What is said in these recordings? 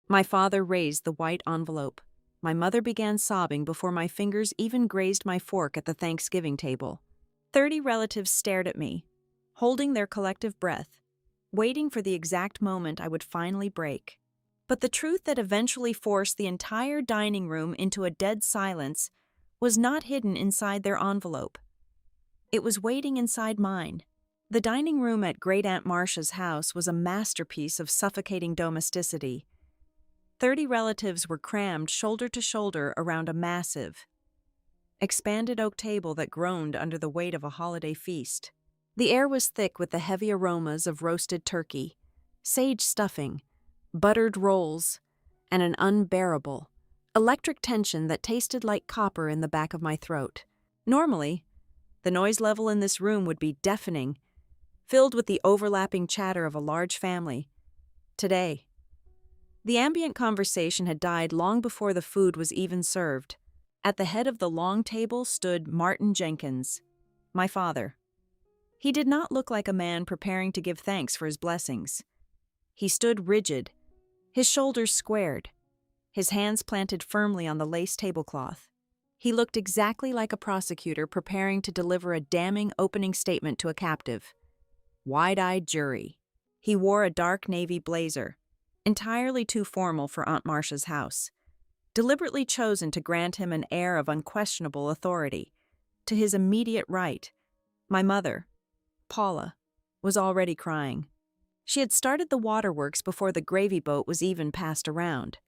My father raised the white envelope. My mother began sobbing before my fingers even grazed my fork at the Thanksgiving table. 30 relatives stared at me, holding their collective breath, waiting for the exact moment I would finally break. But the truth that eventually forced the entire dining room into a dead silence was not hidden inside their envelope. It was waiting inside mine. The dining room at Great Aunt Marcia's house was a masterpiece of suffocating domesticity. 30 relatives were crammed shoulder to shoulder around a massive, expanded oak table that groaned under the weight of a holiday feast. The air was thick with the heavy aromas of roasted turkey, sage stuffing, buttered rolls, and an unbearable, electric tension that tasted like copper in the back of my throat. Normally, the noise level in this room would be deafening, filled with the overlapping chatter of a large family. Today, the ambient conversation had died long before the food was even served. At the head of the long table stood Martin Jenkins, my father. He did not look like a man preparing to give thanks for his blessings. He stood rigid, his shoulders squared, his hands planted firmly on the lace tablecloth. He looked exactly like a prosecutor preparing to deliver a damning opening statement to a captive. Wide-eyed jury. He wore a dark navy blazer, entirely too formal for Aunt Marcia's house, deliberately chosen to grant him an air of unquestionable authority. To his immediate right, my mother, Paula, was already crying. She had started the waterworks before the gravy boat was even passed around.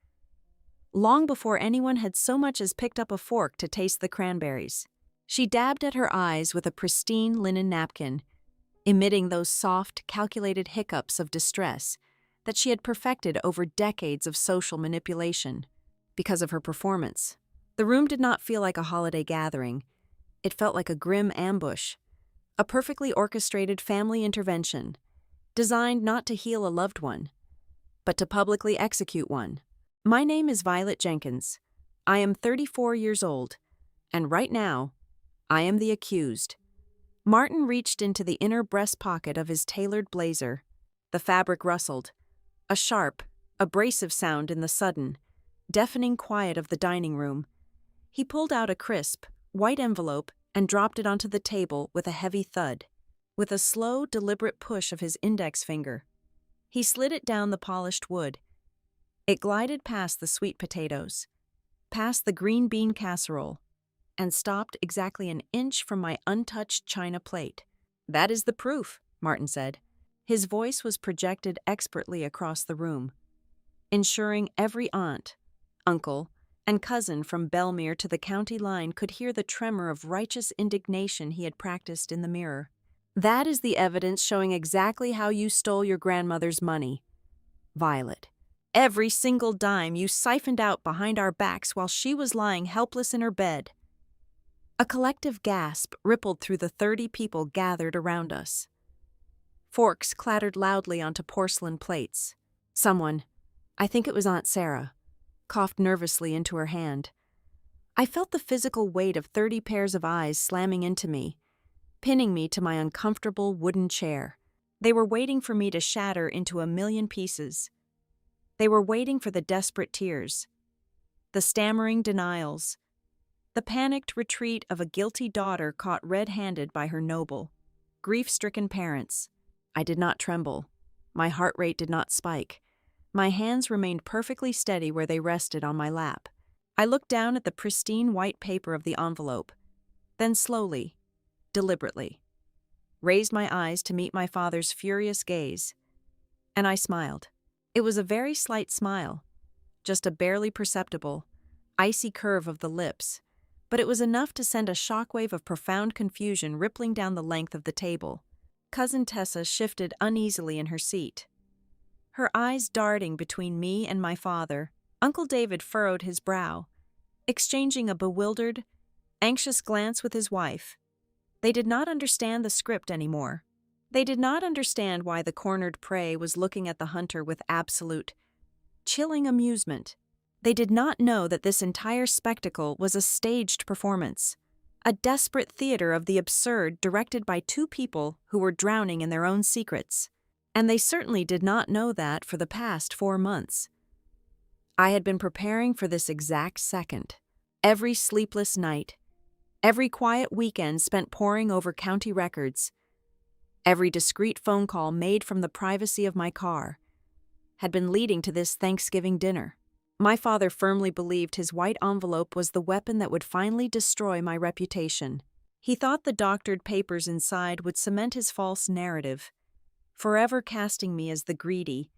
Long before anyone had so much as picked up a fork to taste the cranberries. She dabbed at her eyes with a pristine linen napkin, emitting those soft, calculated hiccups of distress that she had perfected over decades of social manipulation. Because of her performance, the room did not feel like a holiday gathering. It felt like a grim ambush, a perfectly orchestrated family intervention, designed not to heal a loved one, but to publicly execute one. My name is Violet Jenkins. I am 34 years old, and right now, I am the accused. Martin reached into the inner breast pocket of his tailored blazer. The fabric rustled, a sharp, abrasive sound in the sudden, deafening quiet of the dining room. He pulled out a crisp, white envelope and dropped it onto the table with a heavy thud. With a slow, deliberate push of his index finger, he slid it down the polished wood. It glided past the sweet potatoes, past the green bean casserole, and stopped exactly an inch from my untouched china plate. "That is the proof," Martin said. His voice was projected expertly across the room, ensuring every aunt, uncle, and cousin from Belmere to the county line could hear the tremor of righteous indignation he had practiced in the mirror. "That is the evidence showing exactly how you stole your grandmother's money, Violet. Every single dime you siphoned out behind our backs while she was lying helpless in her bed." A collective gasp rippled through the 30 people gathered around us. Forks clattered loudly onto porcelain plates. Someone, I think it was Aunt Sarah, coughed nervously into her hand. I felt the physical weight of 30 pairs of eyes slamming into me, pinning me to my uncomfortable wooden chair. They were waiting for me to shatter into a million pieces. They were waiting for the desperate tears, the stammering denials, the panicked retreat of a guilty daughter caught red-handed by her noble, grief-stricken parents. I did not tremble. My heart rate did not spike. My hands remained perfectly steady where they rested on my lap. I looked down at the pristine white paper of the envelope, then slowly, deliberately, raised my eyes to meet my father's furious gaze, and I smiled. It was a very slight smile, just a barely perceptible, icy curve of the lips, but it was enough to send a shockwave of profound confusion rippling down the length of the table. Cousin Tessa shifted uneasily in her seat, her eyes darting between me and my father. Uncle David furrowed his brow, exchanging a bewildered, anxious glance with his wife. They did not understand the script anymore. They did not understand why the cornered prey was looking at the hunter with absolute, chilling amusement. They did not know that this entire spectacle was a staged performance, a desperate theater of the absurd directed by two people who were drowning in their own secrets. And they certainly did not know that for the past 4 months. I had been preparing for this exact second. Every sleepless night, every quiet weekend spent poring over county records, every discreet phone call made from the privacy of my car, had been leading to this Thanksgiving dinner. My father firmly believed his white envelope was the weapon that would finally destroy my reputation. He thought the doctored papers inside would cement his false narrative, forever casting me as the greedy,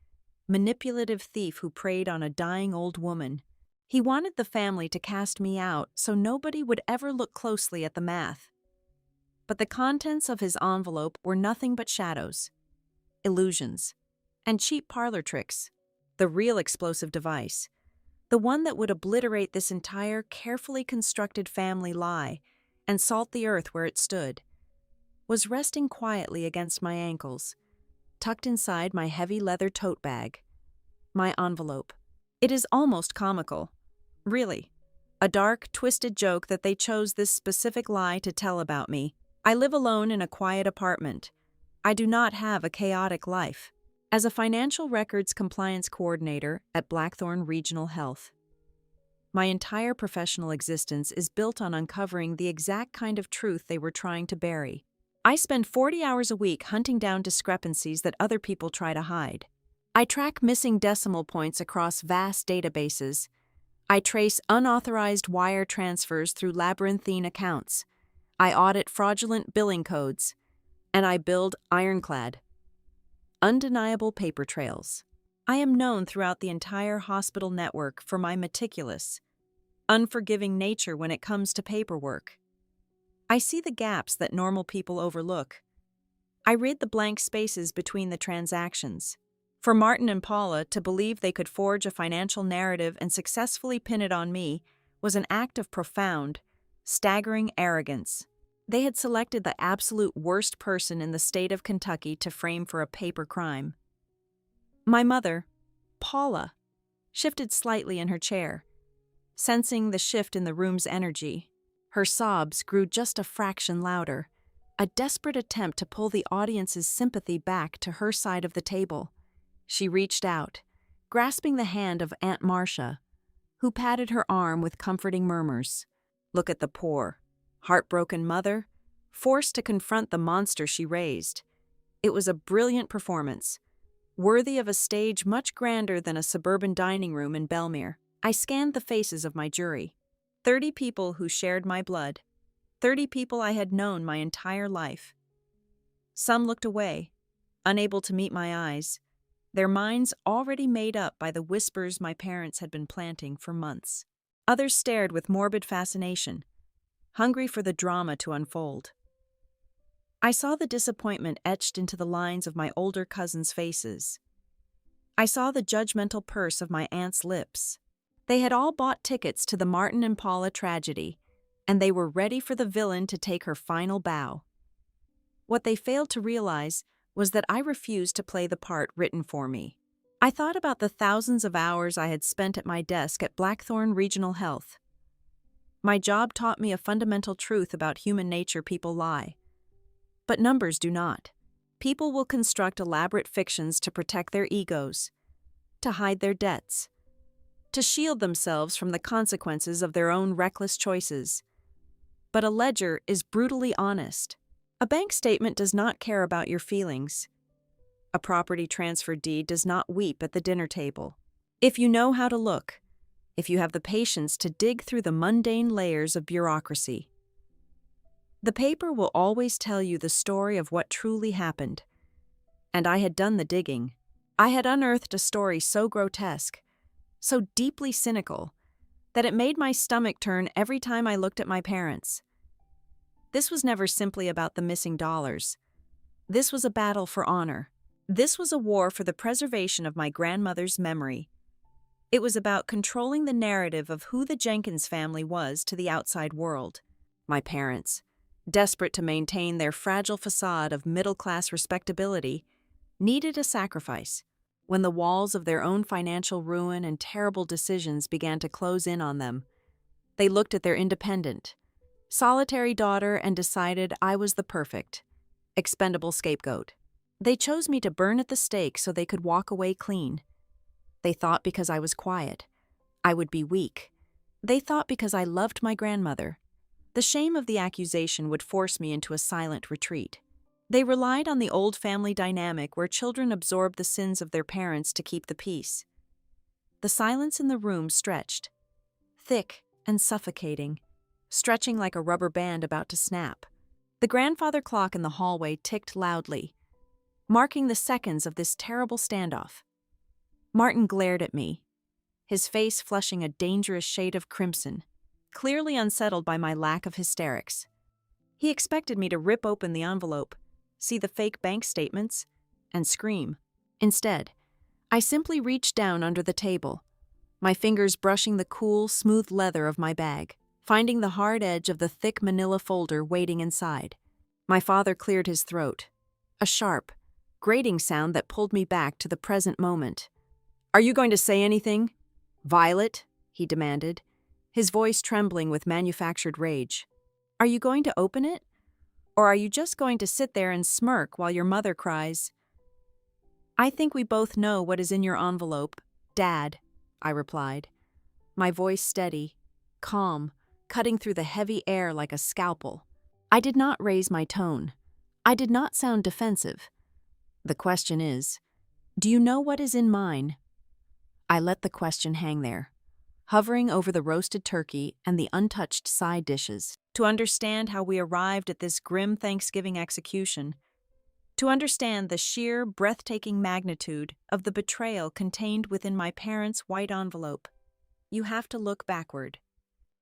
manipulative thief who preyed on a dying old woman. He wanted the family to cast me out so nobody would ever look closely at the math. But the contents of his envelope were nothing but shadows, illusions, and cheap parlor tricks. The real explosive device, the one that would obliterate this entire carefully constructed family lie and salt the earth where it stood, was resting quietly against my ankles, tucked inside my heavy leather tote bag. My envelope. It is almost comical. Really. A dark, twisted joke that they chose this specific lie to tell about me. I live alone in a quiet apartment. I do not have a chaotic life. As a financial records compliance coordinator at Blackthorn Regional Health, my entire professional existence is built on uncovering the exact kind of truth they were trying to bury. I spend 40 hours a week hunting down discrepancies that other people try to hide. I track missing decimal points across vast databases. I trace unauthorized wire transfers through labyrinthine accounts. I audit fraudulent billing codes. And I build ironclad, undeniable paper trails. I am known throughout the entire hospital network for my meticulous, unforgiving nature when it comes to paperwork. I see the gaps that normal people overlook. I read the blank spaces between the transactions. For Martin and Paula to believe they could forge a financial narrative and successfully pin it on me was an act of profound, staggering arrogance. They had selected the absolute worst person in the state of Kentucky to frame for a paper crime. My mother, Paula, shifted slightly in her chair, sensing the shift in the room's energy. Her sobs grew just a fraction louder, a desperate attempt to pull the audience's sympathy back to her side of the table. She reached out, grasping the hand of Aunt Marcia, who patted her arm with comforting murmurs. Look at the poor, heartbroken mother, forced to confront the monster she raised. It was a brilliant performance, worthy of a stage much grander than a suburban dining room in Belmere. I scanned the faces of my jury. 30 people who shared my blood. 30 people I had known my entire life. Some looked away, unable to meet my eyes, their minds already made up by the whispers my parents had been planting for months. Others stared with morbid fascination, hungry for the drama to unfold. I saw the disappointment etched into the lines of my older cousins' faces. I saw the judgmental purse of my aunt's lips. They had all bought tickets to the Martin and Paula tragedy, and they were ready for the villain to take her final bow. What they failed to realize was that I refused to play the part written for me. I thought about the thousands of hours I had spent at my desk at Blackthorn Regional Health. My job taught me a fundamental truth about human nature: people lie. But numbers do not. People will construct elaborate fictions to protect their egos, to hide their debts, to shield themselves from the consequences of their own reckless choices. But a ledger is brutally honest. A bank statement does not care about your feelings. A property transfer deed does not weep at the dinner table. If you know how to look, if you have the patience to dig through the mundane layers of bureaucracy, the paper will always tell you the story of what truly happened. And I had done the digging. I had unearthed a story so grotesque, so deeply cynical, that it made my stomach turn every time I looked at my parents. This was never simply about the missing dollars. This was a battle for honor. This was a war for the preservation of my grandmother's memory. It was about controlling the narrative of who the Jenkins family was to the outside world. My parents, desperate to maintain their fragile facade of middle-class respectability, needed a sacrifice. When the walls of their own financial ruin and terrible decisions began to close in on them, they looked at their independent, solitary daughter and decided I was the perfect, expendable scapegoat. They chose me to burn at the stake so they could walk away clean. They thought because I was quiet, I would be weak. They thought because I loved my grandmother. The shame of the accusation would force me into a silent retreat. They relied on the old family dynamic where children absorb the sins of their parents to keep the peace. The silence in the room stretched, thick and suffocating, stretching like a rubber band about to snap. The grandfather clock in the hallway ticked loudly, marking the seconds of this terrible standoff. Martin glared at me, his face flushing a dangerous shade of crimson, clearly unsettled by my lack of hysterics. He expected me to rip open the envelope, see the fake bank statements, and scream. Instead, I simply reached down under the table, my fingers brushing the cool, smooth leather of my bag, finding the hard edge of the thick manila folder waiting inside. My father cleared his throat, a sharp, grating sound that pulled me back to the present moment. "Are you going to say anything, Violet?" he demanded, his voice trembling with manufactured rage. "Are you going to open it? Or are you just going to sit there and smirk while your mother cries?" "I think we both know what is in your envelope, Dad," I replied, my voice steady, calm, cutting through the heavy air like a scalpel. I did not raise my tone. I did not sound defensive. The question is, do you know what is in mine? I let the question hang there, hovering over the roasted turkey and the untouched side dishes, to understand how we arrived at this grim Thanksgiving execution, to understand the sheer, breathtaking magnitude of the betrayal contained within my parents' white envelope. You have to look backward.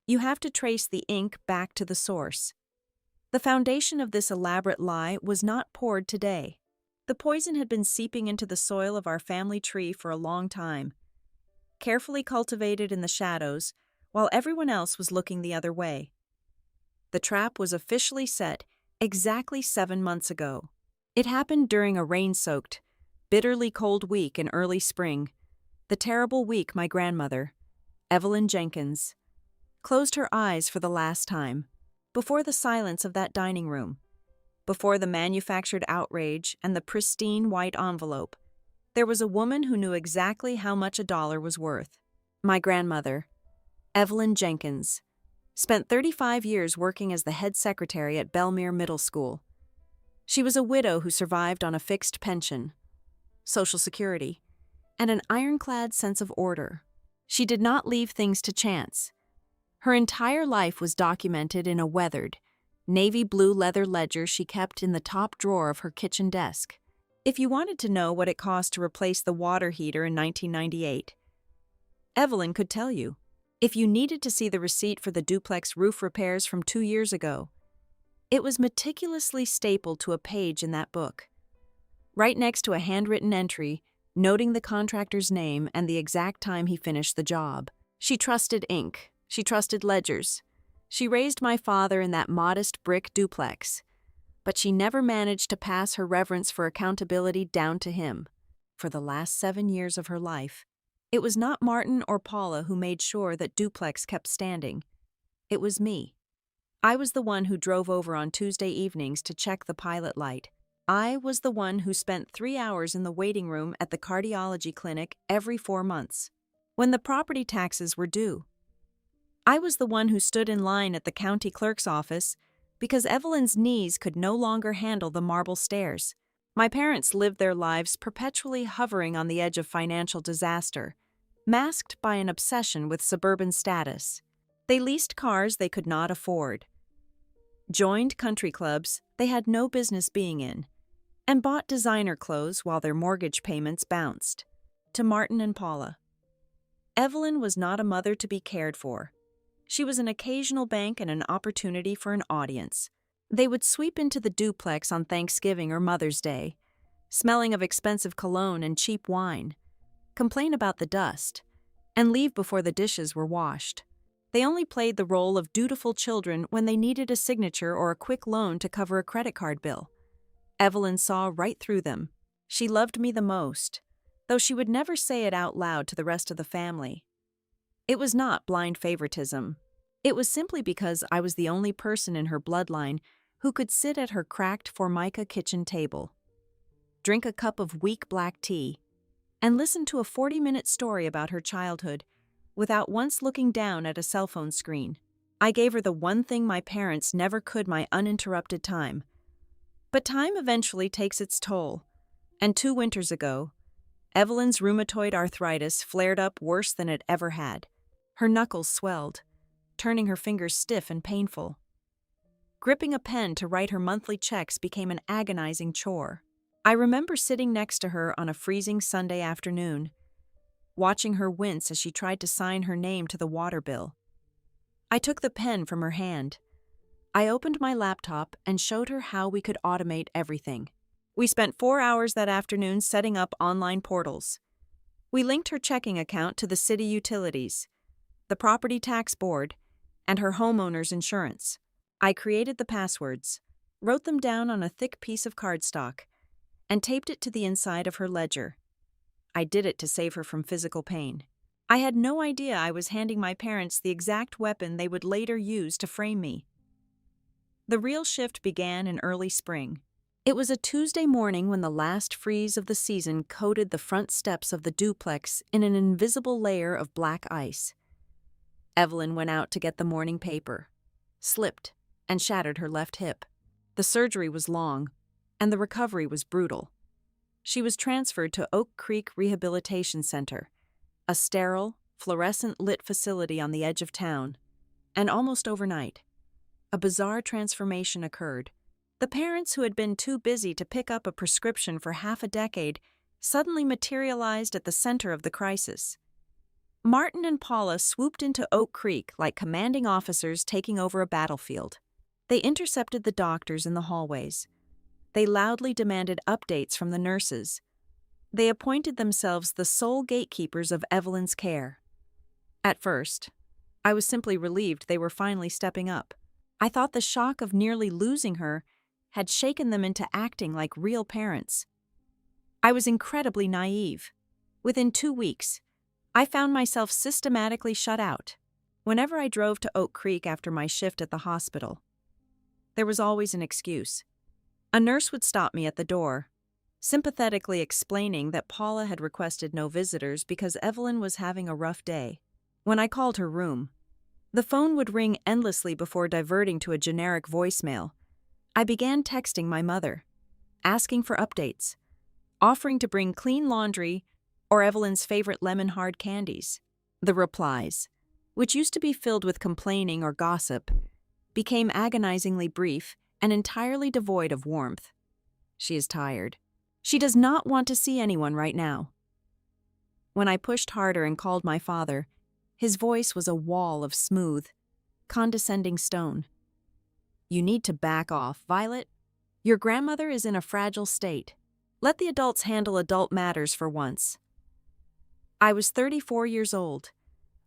You have to trace the ink back to the source. The foundation of this elaborate lie was not poured today. The poison had been seeping into the soil of our family tree for a long time, carefully cultivated in the shadows, while everyone else was looking the other way. The trap was officially set exactly 7 months ago. It happened during a rain-soaked, bitterly cold week in early spring, the terrible week my grandmother, Evelyn Jenkins, closed her eyes for the last time, before the silence of that dining room, before the manufactured outrage and the pristine white envelope. There was a woman who knew exactly how much a dollar was worth. My grandmother, Evelyn Jenkins, spent 35 years working as the head secretary at Belmere Middle School. She was a widow who survived on a fixed pension, Social Security, and an ironclad sense of order. She did not leave things to chance. Her entire life was documented in a weathered, navy blue leather ledger she kept in the top drawer of her kitchen desk. If you wanted to know what it cost to replace the water heater in 1998, Evelyn could tell you. If you needed to see the receipt for the duplex roof repairs from 2 years ago, it was meticulously stapled to a page in that book, right next to a handwritten entry noting the contractor's name and the exact time he finished the job. She trusted ink. She trusted ledgers. She raised my father in that modest brick duplex, but she never managed to pass her reverence for accountability down to him. For the last 7 years of her life, it was not Martin or Paula who made sure that duplex kept standing. It was me. I was the one who drove over on Tuesday evenings to check the pilot light. I was the one who spent 3 hours in the waiting room at the cardiology clinic every 4 months, when the property taxes were due. I was the one who stood in line at the county clerk's office because Evelyn's knees could no longer handle the marble stairs. My parents lived their lives perpetually hovering on the edge of financial disaster, masked by an obsession with suburban status. They leased cars they could not afford, joined country clubs they had no business being in, and bought designer clothes while their mortgage payments bounced. To Martin and Paula, Evelyn was not a mother to be cared for. She was an occasional bank and an opportunity for an audience. They would sweep into the duplex on Thanksgiving or Mother's Day, smelling of expensive cologne and cheap wine, complain about the dust, and leave before the dishes were washed. They only played the role of dutiful children when they needed a signature or a quick loan to cover a credit card bill. Evelyn saw right through them. She loved me the most, though she would never say it out loud to the rest of the family. It was not blind favoritism. It was simply because I was the only person in her bloodline who could sit at her cracked Formica kitchen table, drink a cup of weak black tea, and listen to a 40-minute story about her childhood without once looking down at a cell phone screen. I gave her the one thing my parents never could, my uninterrupted time. But time eventually takes its toll. And 2 winters ago, Evelyn's rheumatoid arthritis flared up worse than it ever had. Her knuckles swelled, turning her fingers stiff and painful. Gripping a pen to write her monthly checks became an agonizing chore. I remember sitting next to her on a freezing Sunday afternoon, watching her wince as she tried to sign her name to the water bill. I took the pen from her hand. I opened my laptop and showed her how we could automate everything. We spent 4 hours that afternoon setting up online portals. We linked her checking account to the city utilities, the property tax board, and her homeowner's insurance. I created the passwords, wrote them down on a thick piece of cardstock, and taped it to the inside of her ledger. I did it to save her from physical pain. I had no idea I was handing my parents the exact weapon they would later use to frame me. The real shift began in early spring. It was a Tuesday morning when the last freeze of the season coated the front steps of the duplex in an invisible layer of black ice. Evelyn went out to get the morning paper, slipped, and shattered her left hip. The surgery was long, and the recovery was brutal. She was transferred to Oak Creek Rehabilitation Center, a sterile, fluorescent-lit facility on the edge of town, and almost overnight, a bizarre transformation occurred. The parents who had been too busy to pick up a prescription for half a decade suddenly materialized at the center of the crisis. Martin and Paula swooped into Oak Creek like commanding officers taking over a battlefield. They intercepted the doctors in the hallways. They loudly demanded updates from the nurses. They appointed themselves the sole gatekeepers of Evelyn's care. At first, I was simply relieved they were finally stepping up. I thought the shock of nearly losing her had shaken them into acting like real parents. I was incredibly naive. Within 2 weeks, I found myself systematically shut out. Whenever I drove to Oak Creek after my shift at the hospital, there was always an excuse. A nurse would stop me at the door, sympathetically explaining that Paula had requested no visitors because Evelyn was having a rough day. When I called her room, the phone would ring endlessly before diverting to a generic voicemail. I began texting my mother, asking for updates, offering to bring clean laundry or Evelyn's favorite lemon-hard candies. The replies, which used to be filled with complaining or gossip, became agonizingly brief and entirely devoid of warmth. She is tired. She does not want to see anyone right now. When I pushed harder and called my father, his voice was a wall of smooth, condescending stone. You need to back off, Violet. Your grandmother is in a fragile state. Let the adults handle adult matters for once. I was 34 years old.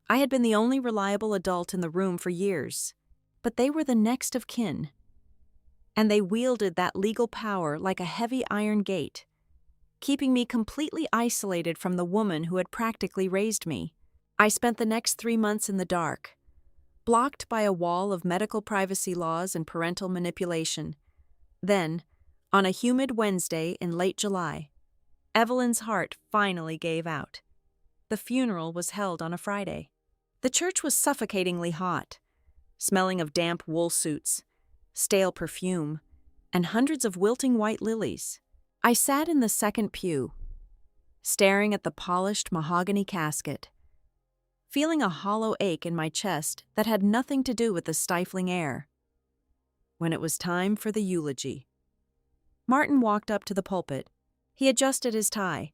I had been the only reliable adult in the room for years, but they were the next of kin. And they wielded that legal power like a heavy iron gate, keeping me completely isolated from the woman who had practically raised me. I spent the next 3 months in the dark, blocked by a wall of medical privacy laws and parental manipulation. Then, on a humid Wednesday in late July, Evelyn's heart finally gave out. The funeral was held on a Friday. The church was suffocatingly hot, smelling of damp wool suits, stale perfume, and hundreds of wilting white lilies. I sat in the second pew, staring at the polished mahogany casket, feeling a hollow ache in my chest that had nothing to do with the stifling air. When it was time for the eulogy, Martin walked up to the pulpit. He adjusted his tie.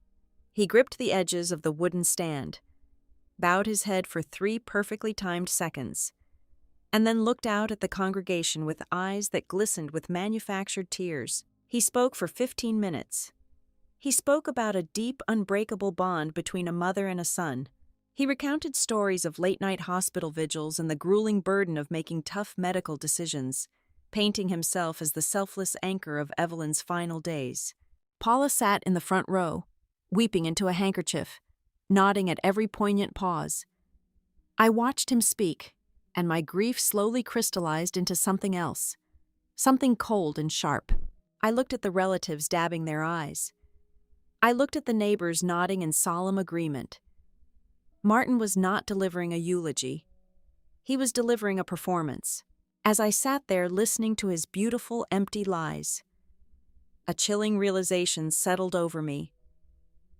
He gripped the edges of the wooden stand, bowed his head for 3 perfectly timed seconds, and then looked out at the congregation with eyes that glistened with manufactured tears. He spoke for 15 minutes. He spoke about a deep, unbreakable bond between a mother and a son. He recounted stories of late-night hospital vigils and the grueling burden of making tough medical decisions, painting himself as the selfless anchor of Evelyn's final days. Paula sat in the front row, weeping into a handkerchief, nodding at every poignant pause. I watched him speak, and my grief slowly crystallized into something else, something cold and sharp. I looked at the relatives dabbing their eyes. I looked at the neighbors nodding in solemn agreement. Martin was not delivering a eulogy. He was delivering a performance. As I sat there listening to his beautiful, empty lies, a chilling realization settled over me.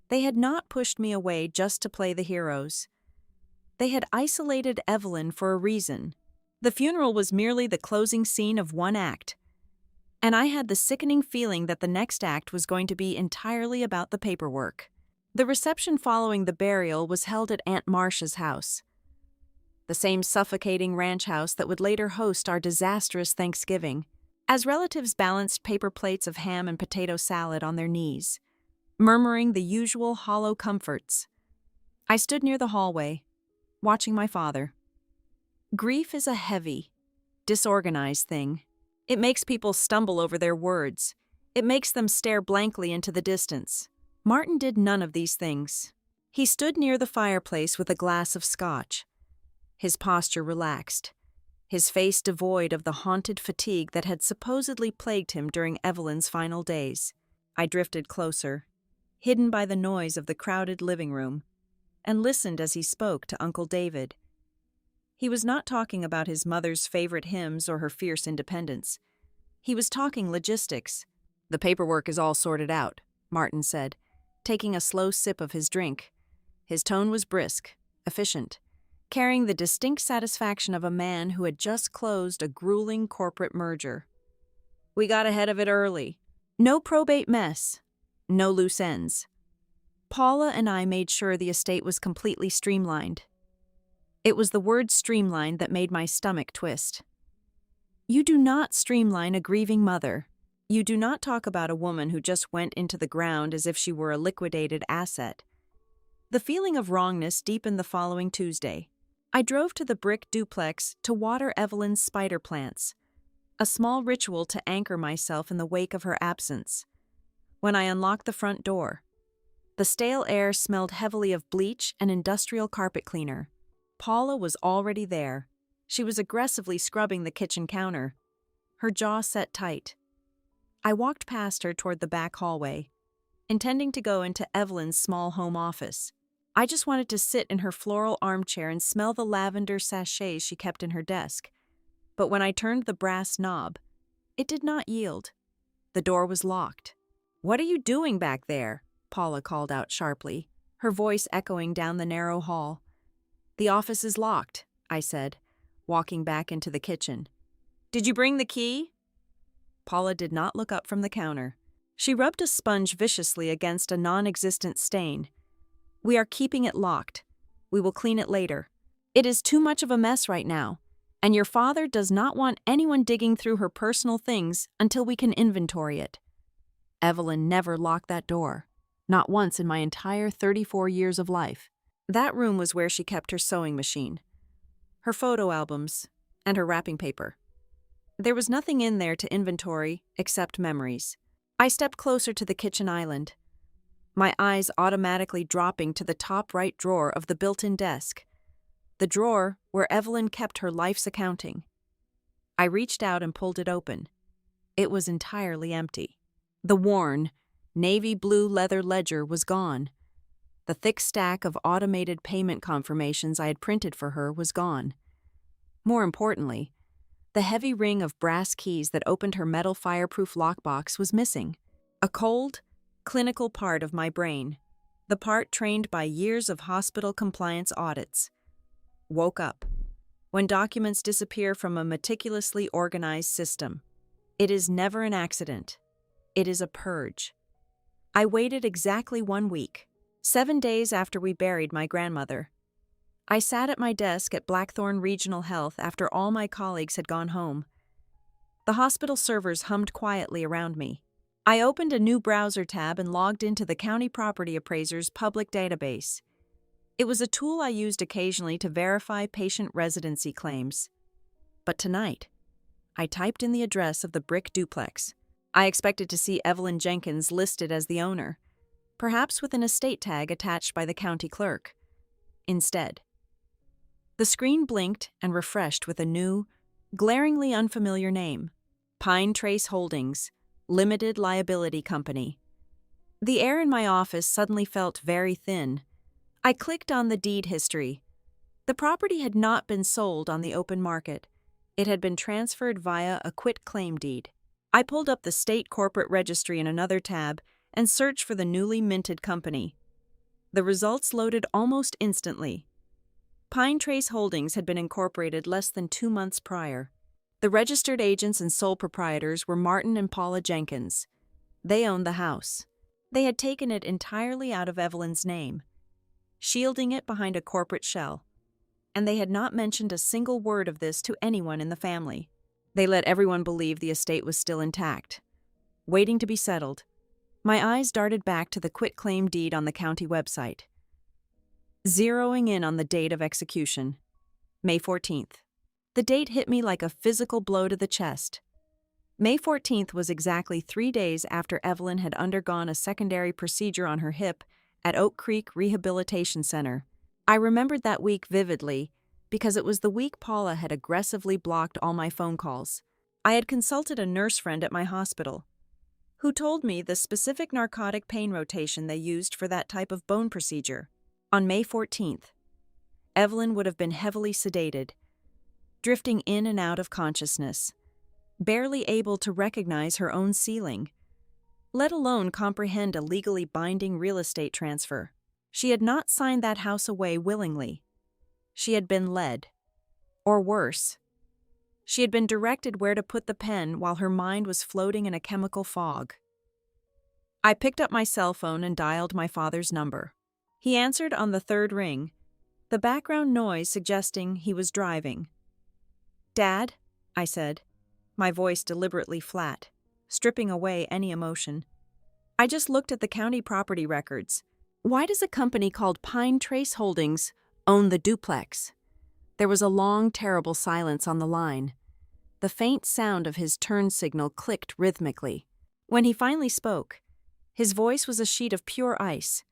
They had not pushed me away just to play the heroes. They had isolated Evelyn for a reason. The funeral was merely the closing scene of one act, and I had the sickening feeling that the next act was going to be entirely about the paperwork. The reception following the burial was held at Aunt Marcia's house, the same suffocating ranch house that would later host our disastrous Thanksgiving, as relatives balanced paper plates of ham and potato salad on their knees, murmuring the usual hollow comforts. I stood near the hallway, watching my father. Grief is a heavy, disorganized thing. It makes people stumble over their words. It makes them stare blankly into the distance. Martin did none of these things. He stood near the fireplace with a glass of scotch, his posture relaxed, his face devoid of the haunted fatigue that had supposedly plagued him during Evelyn's final days. I drifted closer, hidden by the noise of the crowded living room, and listened as he spoke to Uncle David. He was not talking about his mother's favorite hymns or her fierce independence. He was talking logistics. "The paperwork is all sorted out," Martin said, taking a slow sip of his drink. His tone was brisk, efficient, carrying the distinct satisfaction of a man who had just closed a grueling corporate merger. "We got ahead of it early. No probate mess. No loose ends. Paula and I made sure the estate was completely streamlined." It was the word streamlined that made my stomach twist. You do not streamline a grieving mother. You do not talk about a woman who just went into the ground as if she were a liquidated asset. The feeling of wrongness deepened the following Tuesday. I drove to the brick duplex to water Evelyn's spider plants, a small ritual to anchor myself in the wake of her absence. When I unlocked the front door, the stale air smelled heavily of bleach and industrial carpet cleaner. Paula was already there. She was aggressively scrubbing the kitchen counter, her jaw set tight. I walked past her toward the back hallway, intending to go into Evelyn's small home office. I just wanted to sit in her floral armchair and smell the lavender sachets she kept in her desk. But when I turned the brass knob, it did not yield. The door was locked. "What are you doing back there?" Paula called out sharply, her voice echoing down the narrow hall. "The office is locked," I said, walking back into the kitchen. "Did you bring the key?" Paula did not look up from the counter. She rubbed a sponge viciously against a non-existent stain. "We are keeping it locked. We will clean it later. It is too much of a mess right now, and your father does not want anyone digging through her personal things until we can inventory it." Evelyn never locked that door, not once in my entire 34 years of life. That room was where she kept her sewing machine, her photo albums, and her wrapping paper. There was nothing in there to inventory except memories. I stepped closer to the kitchen island, my eyes automatically dropping to the top right drawer of the built-in desk, the drawer where Evelyn kept her life's accounting. I reached out and pulled it open. It was entirely empty. The worn, navy blue leather ledger was gone. The thick stack of automated payment confirmations I had printed for her was gone. More importantly, the heavy ring of brass keys that opened her metal fireproof lockbox was missing. A cold, clinical part of my brain, the part trained by years of hospital compliance audits, woke up when documents disappear from a meticulously organized system. It is never an accident. It is a purge. I waited exactly 1 week, 7 days after we buried my grandmother. I sat at my desk at Blackthorn Regional Health after all my colleagues had gone home. The hospital servers hummed quietly around me. I opened a new browser tab and logged into the county property appraiser's public database. It was a tool I used occasionally to verify patient residency claims. But tonight, I typed in the address of the brick duplex. I expected to see Evelyn Jenkins listed as the owner, perhaps with an estate tag attached by the county clerk. Instead, the screen blinked and refreshed with a new, glaringly unfamiliar name: Pine Trace Holdings, Limited Liability Company. The air in my office suddenly felt very thin. I clicked on the deed history. The property had not been sold on the open market. It had been transferred via a quit-claim deed. I pulled up the state corporate registry in another tab and searched for the newly minted company. The results loaded almost instantly. Pine Trace Holdings had been incorporated less than 2 months prior. The registered agents and sole proprietors were Martin and Paula Jenkins. They owned the house. They had taken it entirely out of Evelyn's name, shielding it behind a corporate shell. And they had not mentioned a single word of this to anyone in the family. They let everyone believe the estate was still intact, waiting to be settled. My eyes darted back to the quit-claim deed on the county website, zeroing in on the date of execution, May 14th. The date hit me like a physical blow to the chest. May 14th was exactly 3 days after Evelyn had undergone a secondary procedure on her hip at Oak Creek Rehabilitation Center. I remembered that week vividly because it was the week Paula had aggressively blocked all my phone calls. I had consulted a nurse friend at my hospital, who told me the specific narcotic pain rotation they used for that type of bone procedure. On May 14th, Evelyn would have been heavily sedated, drifting in and out of consciousness, barely able to recognize her own ceiling, let alone comprehend a legally binding real estate transfer. She had not signed that house away willingly. She had been led. Or worse, she had been directed where to put the pen while her mind was floating in a chemical fog. I picked up my cell phone and dialed my father's number. He answered on the third ring, the background noise suggesting he was driving. "Dad," I said, my voice deliberately flat, stripping away any emotion. "I just looked at the county property records. Why does a company called Pine Trace Holdings own the duplex?" There was a long, terrible silence on the line. The faint sound of his turn signal clicked rhythmically. When he finally spoke, his voice was a sheet of pure ice,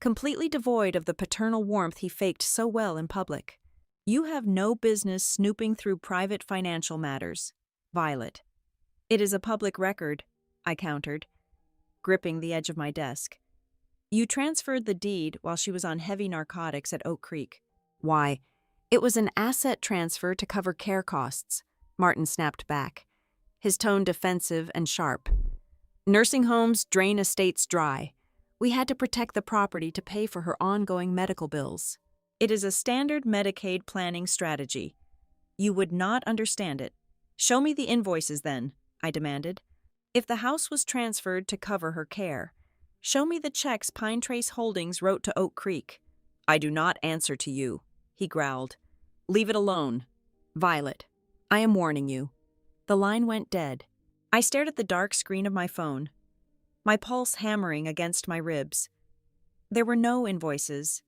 completely devoid of the paternal warmth he faked so well in public. "You have no business snooping through private financial matters, Violet." "It is a public record," I countered, gripping the edge of my desk. "You transferred the deed while she was on heavy narcotics at Oak Creek." "Why, it was an asset transfer to cover care costs," Martin snapped back, his tone defensive and sharp. "Nursing homes drain estates dry. We had to protect the property to pay for her ongoing medical bills." "It is a standard Medicaid planning strategy. You would not understand it." "Show me the invoices then," I demanded. "If the house was transferred to cover her care, show me the checks Pine Trace Holdings wrote to Oak Creek." "I do not answer to you," he growled. "Leave it alone. Violet, I am warning you." The line went dead. I stared at the dark screen of my phone, my pulse hammering against my ribs. There were no invoices.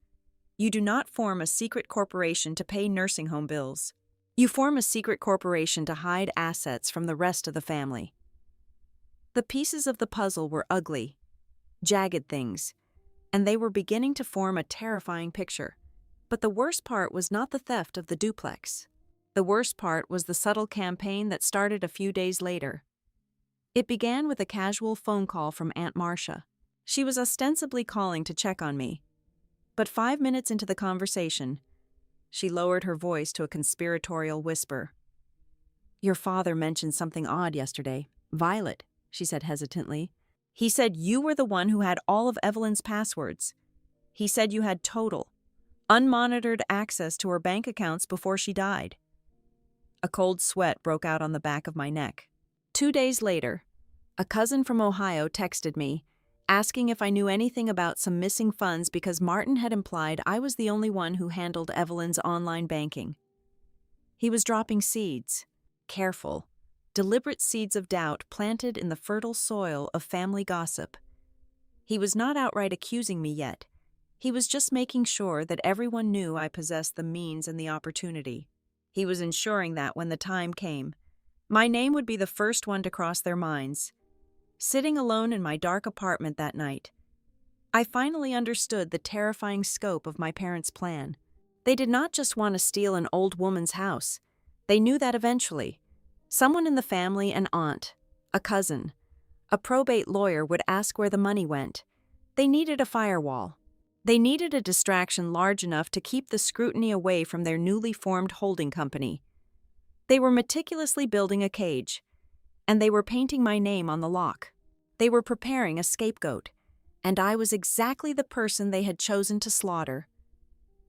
You do not form a secret corporation to pay nursing home bills. You form a secret corporation to hide assets from the rest of the family. The pieces of the puzzle were ugly, jagged things, and they were beginning to form a terrifying picture. But the worst part was not the theft of the duplex. The worst part was the subtle campaign that started a few days later. It began with a casual phone call from Aunt Marcia. She was ostensibly calling to check on me. But 5 minutes into the conversation, she lowered her voice to a conspiratorial whisper. "Your father mentioned something odd yesterday, Violet," she said hesitantly. "He said you were the one who had all of Evelyn's passwords. He said you had total, unmonitored access to her bank accounts before she died." A cold sweat broke out on the back of my neck. 2 days later, a cousin from Ohio texted me, asking if I knew anything about some missing funds because Martin had implied I was the only one who handled Evelyn's online banking. He was dropping seeds, careful, deliberate seeds of doubt planted in the fertile soil of family gossip. He was not outright accusing me yet. He was just making sure that everyone knew I possessed the means and the opportunity. He was ensuring that when the time came, my name would be the first one to cross their minds. Sitting alone in my dark apartment that night, I finally understood the terrifying scope of my parents' plan. They did not just want to steal an old woman's house. They knew that eventually, someone in the family, an aunt, a cousin, a probate lawyer would ask where the money went. They needed a firewall. They needed a distraction large enough to keep the scrutiny away from their newly formed holding company. They were meticulously building a cage, and they were painting my name on the lock. They were preparing a scapegoat, and I was exactly the person they had chosen to slaughter.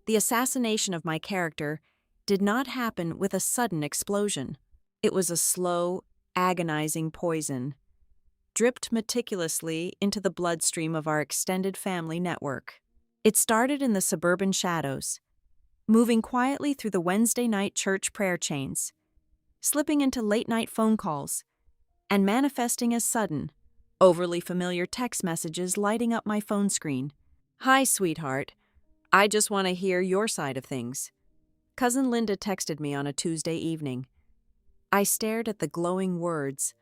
The assassination of my character did not happen with a sudden explosion. It was a slow, agonizing poison, dripped meticulously into the bloodstream of our extended family network. It started in the suburban shadows, moving quietly through the Wednesday night church prayer chains, slipping into late-night phone calls, and manifesting as sudden, overly familiar text messages lighting up my phone screen. "Hi, sweetheart. I just want to hear your side of things." Cousin Linda texted me on a Tuesday evening. I stared at the glowing words,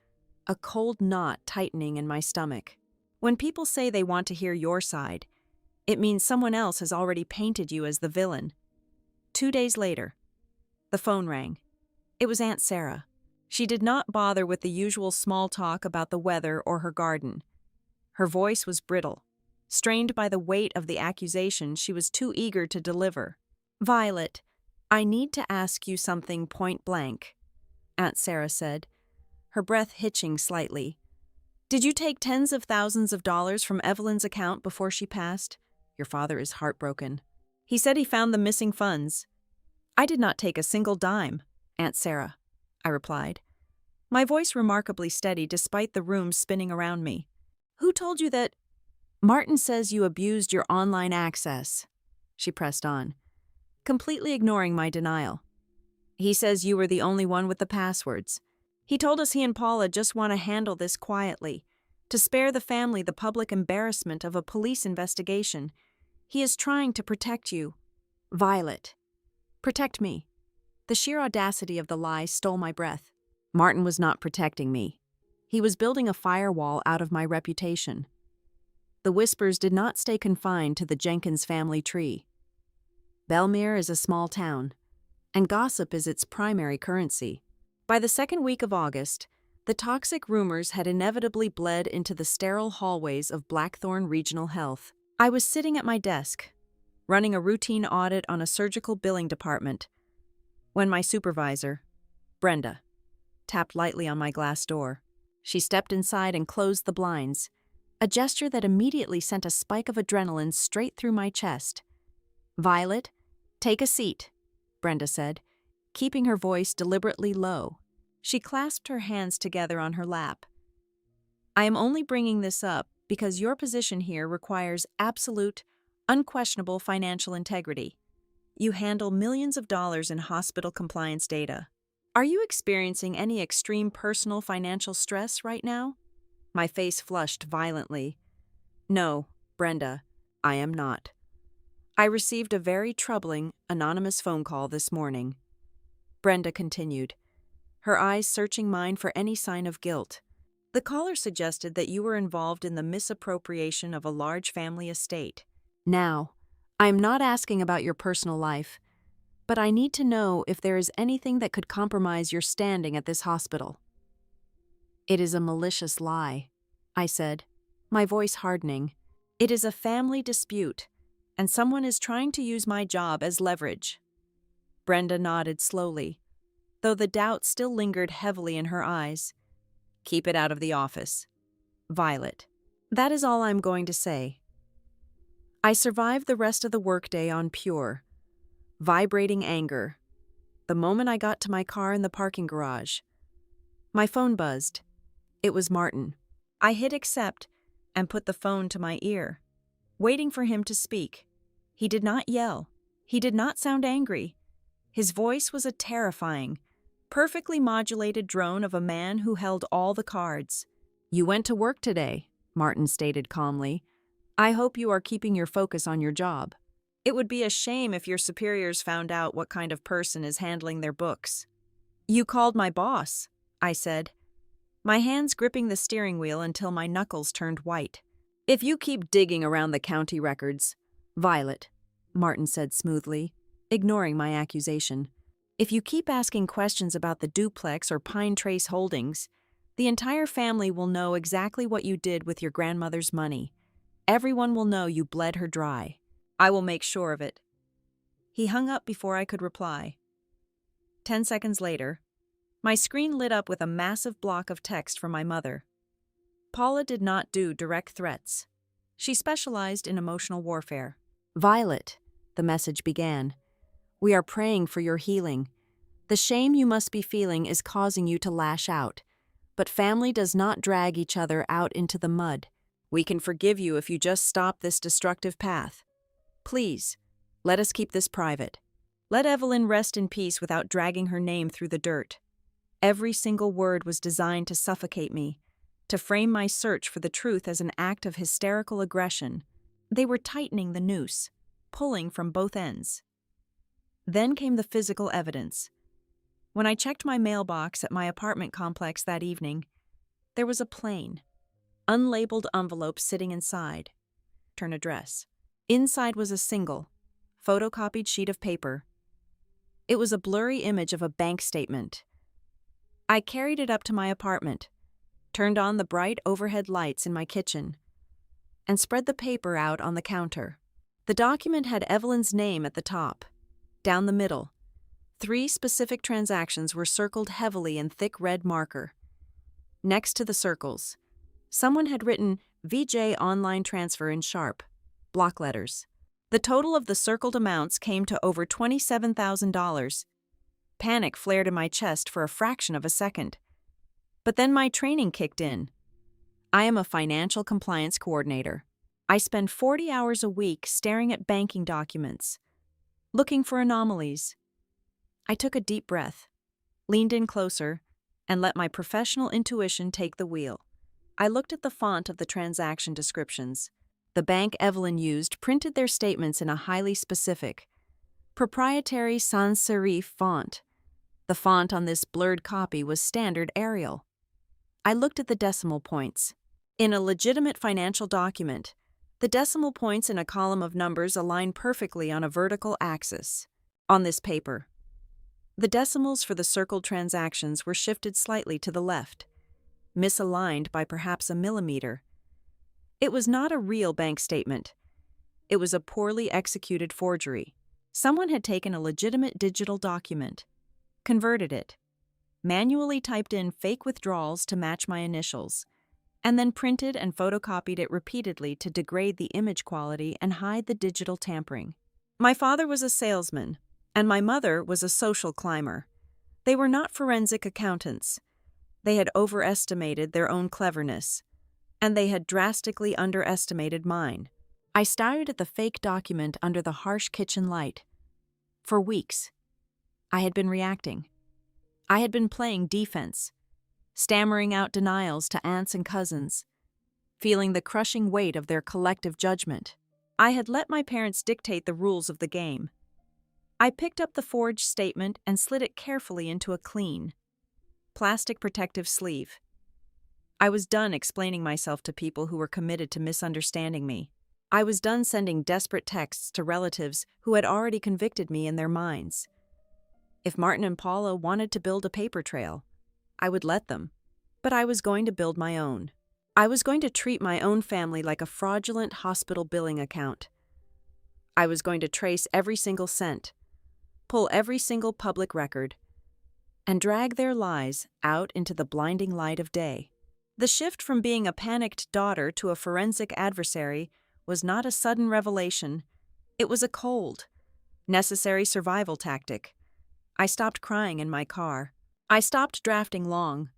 a cold knot tightening in my stomach. When people say they want to hear your side, it means someone else has already painted you as the villain. 2 days later, the phone rang. It was Aunt Sarah. She did not bother with the usual small talk about the weather or her garden. Her voice was brittle. Strained by the weight of the accusation she was too eager to deliver. "Violet, I need to ask you something point blank," Aunt Sarah said, her breath hitching slightly. "Did you take tens of thousands of dollars from Evelyn's account before she passed? Your father is heartbroken. He said he found the missing funds." "I did not take a single dime, Aunt Sarah," I replied, my voice remarkably steady despite the room spinning around me. "Who told you that—" "Martin says you abused your online access," she pressed on, completely ignoring my denial. "He says you were the only one with the passwords. He told us he and Paula just want to handle this quietly, to spare the family the public embarrassment of a police investigation. He is trying to protect you." "Violet, protect me." The sheer audacity of the lie stole my breath. Martin was not protecting me. He was building a firewall out of my reputation. The whispers did not stay confined to the Jenkins family tree. Belmere is a small town, and gossip is its primary currency. By the second week of August, the toxic rumors had inevitably bled into the sterile hallways of Blackthorn Regional Health. I was sitting at my desk, running a routine audit on a surgical billing department, when my supervisor, Brenda, tapped lightly on my glass door. She stepped inside and closed the blinds, a gesture that immediately sent a spike of adrenaline straight through my chest. "Violet, take a seat," Brenda said, keeping her voice deliberately low. She clasped her hands together on her lap. "I am only bringing this up because your position here requires absolute, unquestionable financial integrity. You handle millions of dollars in hospital compliance data. Are you experiencing any extreme personal financial stress right now?" My face flushed violently. "No, Brenda, I am not. I received a very troubling, anonymous phone call this morning." Brenda continued, her eyes searching mine for any sign of guilt. "The caller suggested that you were involved in the misappropriation of a large family estate. Now, I am not asking about your personal life, but I need to know if there is anything that could compromise your standing at this hospital." "It is a malicious lie," I said, my voice hardening. "It is a family dispute, and someone is trying to use my job as leverage." Brenda nodded slowly, though the doubt still lingered heavily in her eyes. "Keep it out of the office, Violet. That is all I'm going to say." I survived the rest of the workday on pure, vibrating anger. The moment I got to my car in the parking garage, my phone buzzed. It was Martin. I hit accept and put the phone to my ear, waiting for him to speak. He did not yell. He did not sound angry. His voice was a terrifying, perfectly modulated drone of a man who held all the cards. "You went to work today," Martin stated calmly. "I hope you are keeping your focus on your job. It would be a shame if your superiors found out what kind of person is handling their books." "You called my boss," I said, my hands gripping the steering wheel until my knuckles turned white. "If you keep digging around the county records, Violet," Martin said smoothly, ignoring my accusation, "if you keep asking questions about the duplex or Pine Trace holdings, the entire family will know exactly what you did with your grandmother's money. Everyone will know you bled her dry." I will make sure of it." He hung up before I could reply. 10 seconds later, my screen lit up with a massive block of text from my mother. Paula did not do direct threats. She specialized in emotional warfare. "Violet," the message began, "we are praying for your healing. The shame you must be feeling is causing you to lash out, but family does not drag each other out into the mud. We can forgive you if you just stop this destructive path. Please, let us keep this private. Let Evelyn rest in peace without dragging her name through the dirt." Every single word was designed to suffocate me, to frame my search for the truth as an act of hysterical aggression. They were tightening the noose, pulling from both ends. Then came the physical evidence. When I checked my mailbox at my apartment complex that evening, there was a plain, unlabeled envelope sitting inside. Return address. Inside was a single, photocopied sheet of paper. It was a blurry image of a bank statement. I carried it up to my apartment, turned on the bright overhead lights in my kitchen, and spread the paper out on the counter. The document had Evelyn's name at the top. Down the middle, 3 specific transactions were circled heavily in thick red marker. Next to the circles, someone had written VJ Online Transfer in sharp, block letters. The total of the circled amounts came to over $27,000. Panic flared in my chest for a fraction of a second. But then my training kicked in. I am a financial compliance coordinator. I spend 40 hours a week staring at banking documents, looking for anomalies. I took a deep breath, leaned in closer, and let my professional intuition take the wheel. I looked at the font of the transaction descriptions. The bank Evelyn used printed their statements in a highly specific, proprietary sans serif font. The font on this blurred copy was standard Arial. I looked at the decimal points. In a legitimate financial document, the decimal points in a column of numbers align perfectly on a vertical axis. On this paper, the decimals for the circled transactions were shifted slightly to the left, misaligned by perhaps a millimeter. It was not a real bank statement. It was a poorly executed forgery. Someone had taken a legitimate digital document, converted it, manually typed in fake withdrawals to match my initials, and then printed and photocopied it repeatedly to degrade the image quality and hide the digital tampering. My father was a salesman, and my mother was a social climber. They were not forensic accountants. They had overestimated their own cleverness, and they had drastically underestimated mine. I stared at the fake document under the harsh kitchen light. For weeks, I had been reacting. I had been playing defense, stammering out denials to aunts and cousins, feeling the crushing weight of their collective judgment. I had let my parents dictate the rules of the game. I picked up the forged statement and slid it carefully into a clean, plastic protective sleeve. I was done explaining myself to people who were committed to misunderstanding me. I was done sending desperate texts to relatives who had already convicted me in their minds. If Martin and Paula wanted to build a paper trail, I would let them. But I was going to build my own. I was going to treat my own family like a fraudulent hospital billing account. I was going to trace every single cent, pull every single public record, and drag their lies out into the blinding light of day. The shift from being a panicked daughter to a forensic adversary was not a sudden revelation. It was a cold, necessary survival tactic. I stopped crying in my car. I stopped drafting long,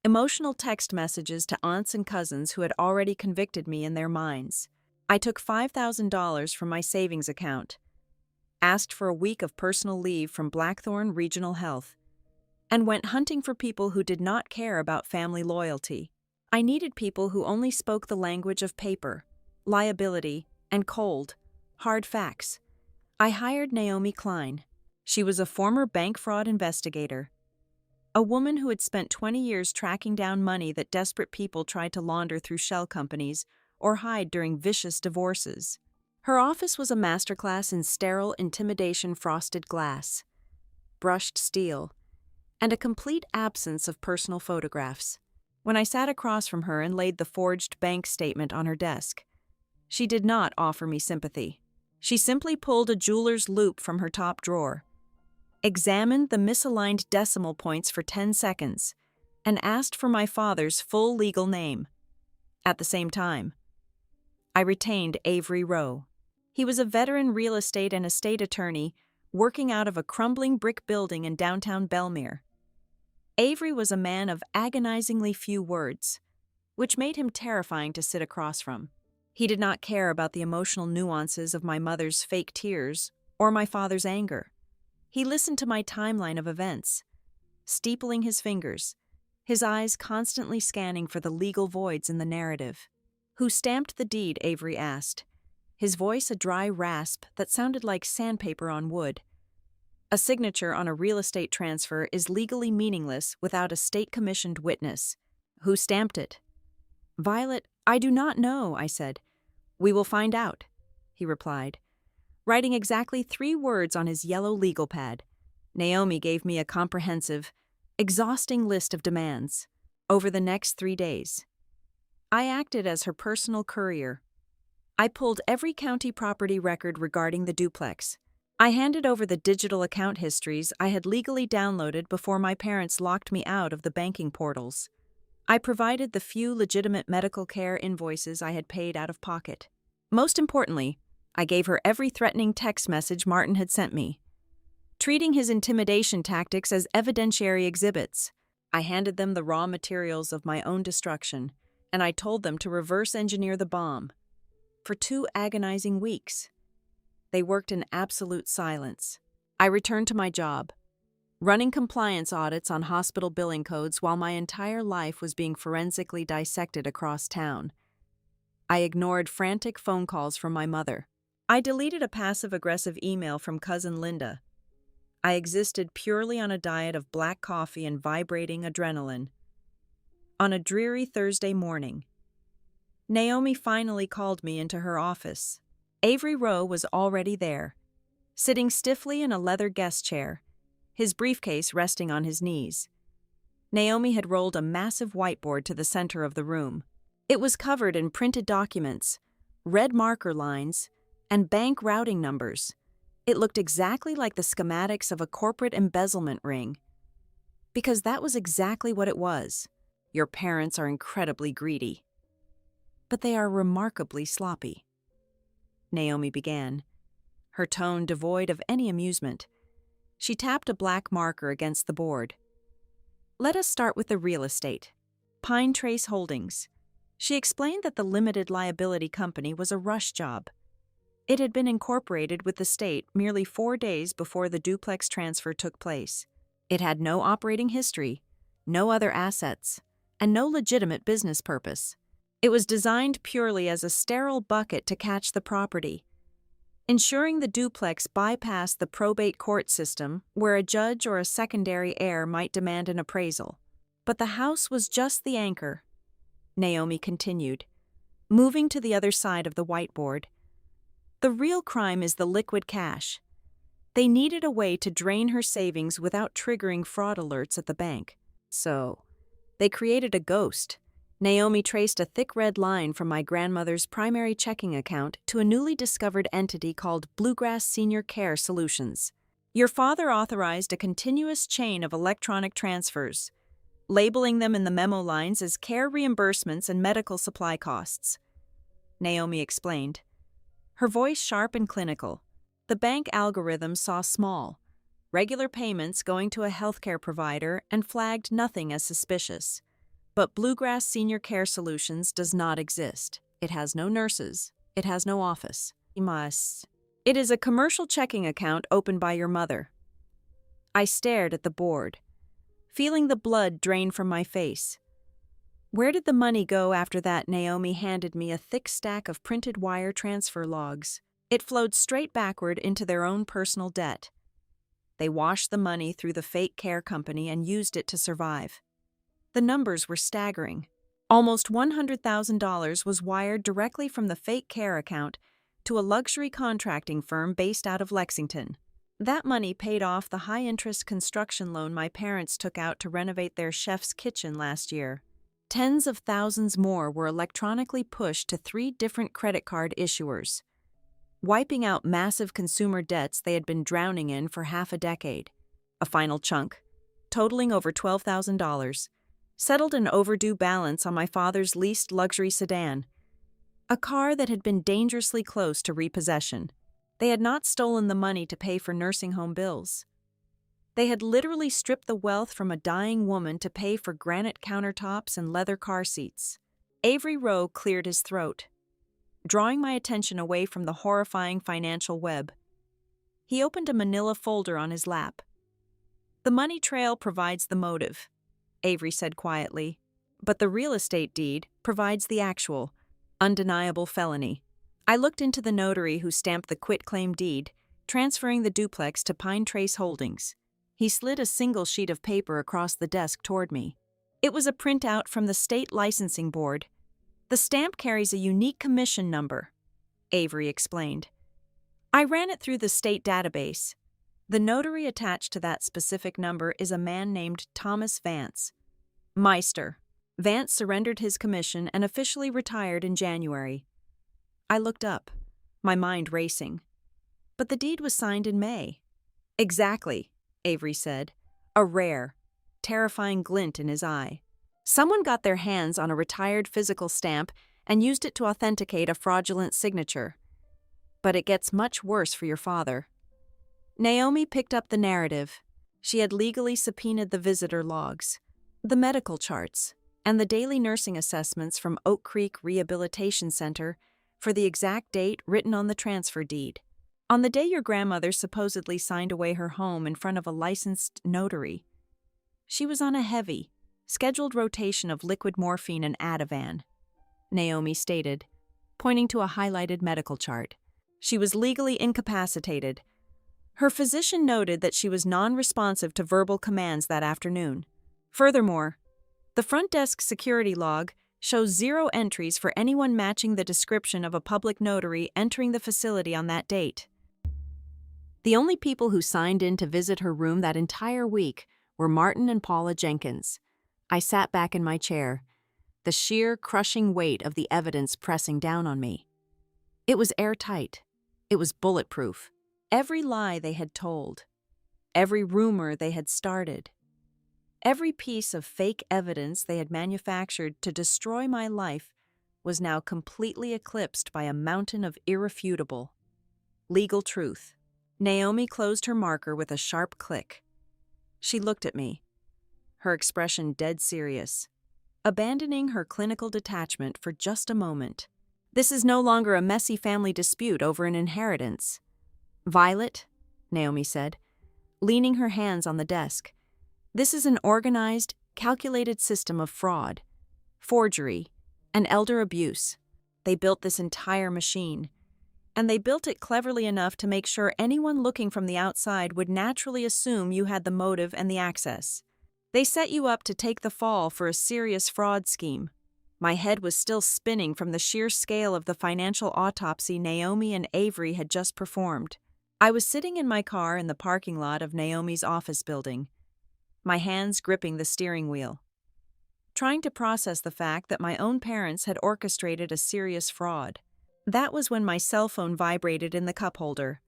emotional text messages to aunts and cousins who had already convicted me in their minds. I took $5,000 from my savings account, asked for a week of personal leave from Blackthorn Regional Health, and went hunting for people who did not care about family loyalty. I needed people who only spoke the language of paper, liability, and cold, hard facts. I hired Naomi Klein. She was a former bank fraud investigator, a woman who had spent 20 years tracking down money that desperate people tried to launder through shell companies or hide during vicious divorces. Her office was a masterclass in sterile intimidation frosted glass, brushed steel, and a complete absence of personal photographs. When I sat across from her and laid the forged bank statement on her desk, she did not offer me sympathy. She simply pulled a jeweler's loupe from her top drawer, examined the misaligned decimal points for 10 seconds, and asked for my father's full legal name. At the same time, I retained Avery Rowe. He was a veteran real estate and estate attorney working out of a crumbling brick building in downtown Belmere. Avery was a man of agonizingly few words, which made him terrifying to sit across from. He did not care about the emotional nuances of my mother's fake tears or my father's anger. He listened to my timeline of events, steepling his fingers, his eyes constantly scanning for the legal voids in the narrative. "Who stamped the deed?" Avery asked, his voice a dry rasp that sounded like sandpaper on wood. A signature on a real estate transfer is legally meaningless without a state-commissioned witness. "Who stamped it?" "Violet, I do not know," I said. "We will find out," he replied, writing exactly 3 words on his yellow legal pad. Naomi gave me a comprehensive, exhausting list of demands over the next 3 days. I acted as her personal courier. I pulled every county property record regarding the duplex. I handed over the digital account histories I had legally downloaded before my parents locked me out of the banking portals. I provided the few legitimate medical care invoices I had paid out of pocket. Most importantly, I gave her every threatening text message Martin had sent me, treating his intimidation tactics as evidentiary exhibits. I handed them the raw materials of my own destruction, and I told them to reverse engineer the bomb. For 2 agonizing weeks, they worked in absolute silence. I returned to my job, running compliance audits on hospital billing codes while my entire life was being forensically dissected across town. I ignored frantic phone calls from my mother. I deleted a passive-aggressive email from cousin Linda. I existed purely on a diet of black coffee and vibrating adrenaline. On a dreary Thursday morning, Naomi finally called me into her office. Avery Rowe was already there, sitting stiffly in a leather guest chair, his briefcase resting on his knees. Naomi had rolled a massive whiteboard to the center of the room. It was covered in printed documents, red marker lines, and bank routing numbers. It looked exactly like the schematics of a corporate embezzlement ring. Because that was exactly what it was. Your parents are incredibly greedy, but they are remarkably sloppy. Naomi began, her tone devoid of any amusement. She tapped a black marker against the board. "Let us start with the real estate. Pine Trace Holdings." She explained that the limited liability company was a rush job. It had been incorporated with the state merely 4 days before the duplex transfer took place. It had no operating history, no other assets, and no legitimate business purpose. It was designed purely as a sterile bucket to catch the property, ensuring the duplex bypassed the probate court system where a judge or a secondary heir might demand an appraisal. But the house was just the anchor, Naomi continued, moving to the other side of the whiteboard. The real crime is the liquid cash. They needed a way to drain her savings without triggering fraud alerts at the bank. So, they created a ghost. Naomi traced a thick red line from my grandmother's primary checking account to a newly discovered entity called Bluegrass Senior Care Solutions. Your father authorized a continuous chain of electronic transfers, labeling them in the memo lines as care reimbursements and medical supply costs. Naomi explained, her voice sharp and clinical. The bank algorithm saw small, regular payments going to a healthcare provider and flagged nothing as suspicious. But Bluegrass Senior Care Solutions does not exist. It has no nurses. It has no office. It is a commercial checking account opened by your mother. I stared at the board, feeling the blood drain from my face. Where did the money go after that? Naomi handed me a thick stack of printed wire transfer logs. It flowed straight backward into their own personal debt. They washed the money through the fake care company and used it to survive. The numbers were staggering. Almost $100,000 was wired directly from the fake care account to a luxury contracting firm based out of Lexington. That money paid off the high-interest construction loan my parents took out to renovate their chef's kitchen last year. Tens of thousands more were electronically pushed to 3 different credit card issuers. wiping out massive consumer debts they had been drowning in for half a decade. A final chunk, totaling over $12,000, settled an overdue balance on my father's leased luxury sedan, a car that had been dangerously close to repossession. They had not stolen the money to pay for nursing home bills. They had literally stripped the wealth from a dying woman to pay for granite countertops and leather car seats. Avery Rowe cleared his throat, drawing my attention away from the horrifying financial web. He opened a manila folder on his lap. "The money trail provides the motive," Avery said quietly, "but the real estate deed provides the actual, undeniable felony." I looked into the notary who stamped the quitclaim deed, transferring the duplex to Pine Trace Holdings. He slid a single sheet of paper across the desk toward me. It was a printout from the state licensing board. "The stamp carries a unique commission number," Avery explained. "I ran it through the state database. The notary attached to that specific number is a man named Thomas Vance. Meister. Vance surrendered his commission and officially retired in January." I looked up, my mind racing. "But the deed was signed in May." "Exactly," Avery said, a rare, terrifying glint in his eye. "Someone got their hands on a retired physical stamp and used it to authenticate a fraudulent signature. But it gets much worse for your father." Naomi picked up the narrative. She had legally subpoenaed the visitor logs, the medical charts, and the daily nursing assessments from Oak Creek Rehabilitation Center for the exact date written on the transfer deed. On the day your grandmother supposedly signed away her home in front of a licensed notary, she was on a heavy, scheduled rotation of liquid morphine and Ativan, Naomi stated, pointing to a highlighted medical chart. She was legally incapacitated. Her physician noted that she was non-responsive to verbal commands that afternoon. Furthermore, the front desk security log shows 0 entries for anyone matching the description of a public notary entering the facility on that date. The only people who signed in to visit her room that entire week were Martin and Paula Jenkins. I sat back in my chair, the sheer, crushing weight of the evidence pressing down on me. It was airtight. It was bulletproof. Every lie they had told, every rumor they had started, every piece of fake evidence they had manufactured to destroy my life was now completely eclipsed by a mountain of irrefutable, legal truth. Naomi closed her marker with a sharp click. She looked at me, her expression dead serious, abandoning her clinical detachment for just a moment. "This is no longer a messy family dispute over an inheritance. Violet," Naomi said, leaning her hands on the desk, "this is an organized, calculated system of fraud, forgery, and elder abuse. They built this entire machine, and they built it cleverly enough to make sure anyone looking from the outside would naturally assume you had the motive and the access. They set you up to take the fall for a serious fraud scheme." My head was still spinning from the sheer scale of the financial autopsy Naomi and Avery had just performed. I was sitting in my car in the parking lot of Naomi's office building, my hands gripping the steering wheel, trying to process the fact that my own parents had orchestrated a serious fraud. That was when my cell phone vibrated in the cup holder.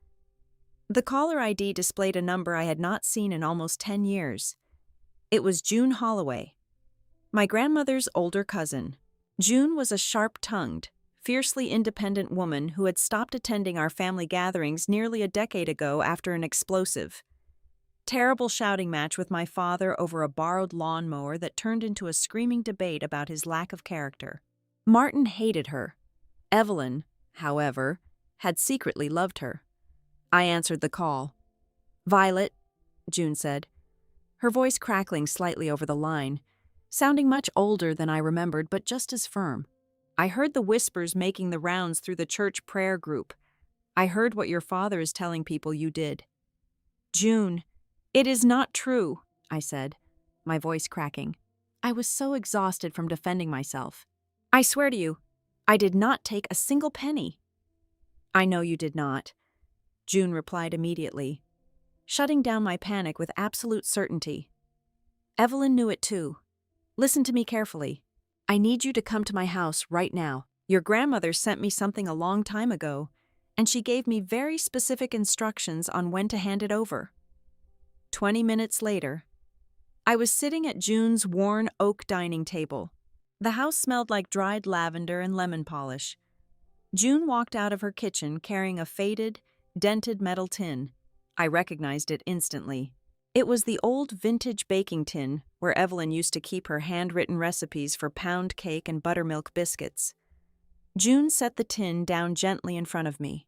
The caller ID displayed a number I had not seen in almost 10 years. It was June Holloway, my grandmother's older cousin. June was a sharp-tongued, fiercely independent woman who had stopped attending our family gatherings nearly a decade ago after an explosive, terrible shouting match with my father over a borrowed lawnmower that turned into a screaming debate about his lack of character. Martin hated her. Evelyn, however, had secretly loved her. I answered the call. "Violet," June said, her voice crackling slightly over the line, sounding much older than I remembered but just as firm. "I heard the whispers making the rounds through the church prayer group. I heard what your father is telling people you did." "June, it is not true," I said, my voice cracking. I was so exhausted from defending myself. "I swear to you, I did not take a single penny." "I know you did not," June replied immediately, shutting down my panic with absolute certainty. "Evelyn knew it too. Listen to me carefully. I need you to come to my house right now. Your grandmother sent me something a long time ago, and she gave me very specific instructions on when to hand it over. 20 minutes later, I was sitting at June's worn oak dining table. The house smelled like dried lavender and lemon polish. June walked out of her kitchen carrying a faded, dented metal tin. I recognized it instantly. It was the old vintage baking tin where Evelyn used to keep her handwritten recipes for pound cake and buttermilk biscuits. June set the tin down gently in front of me.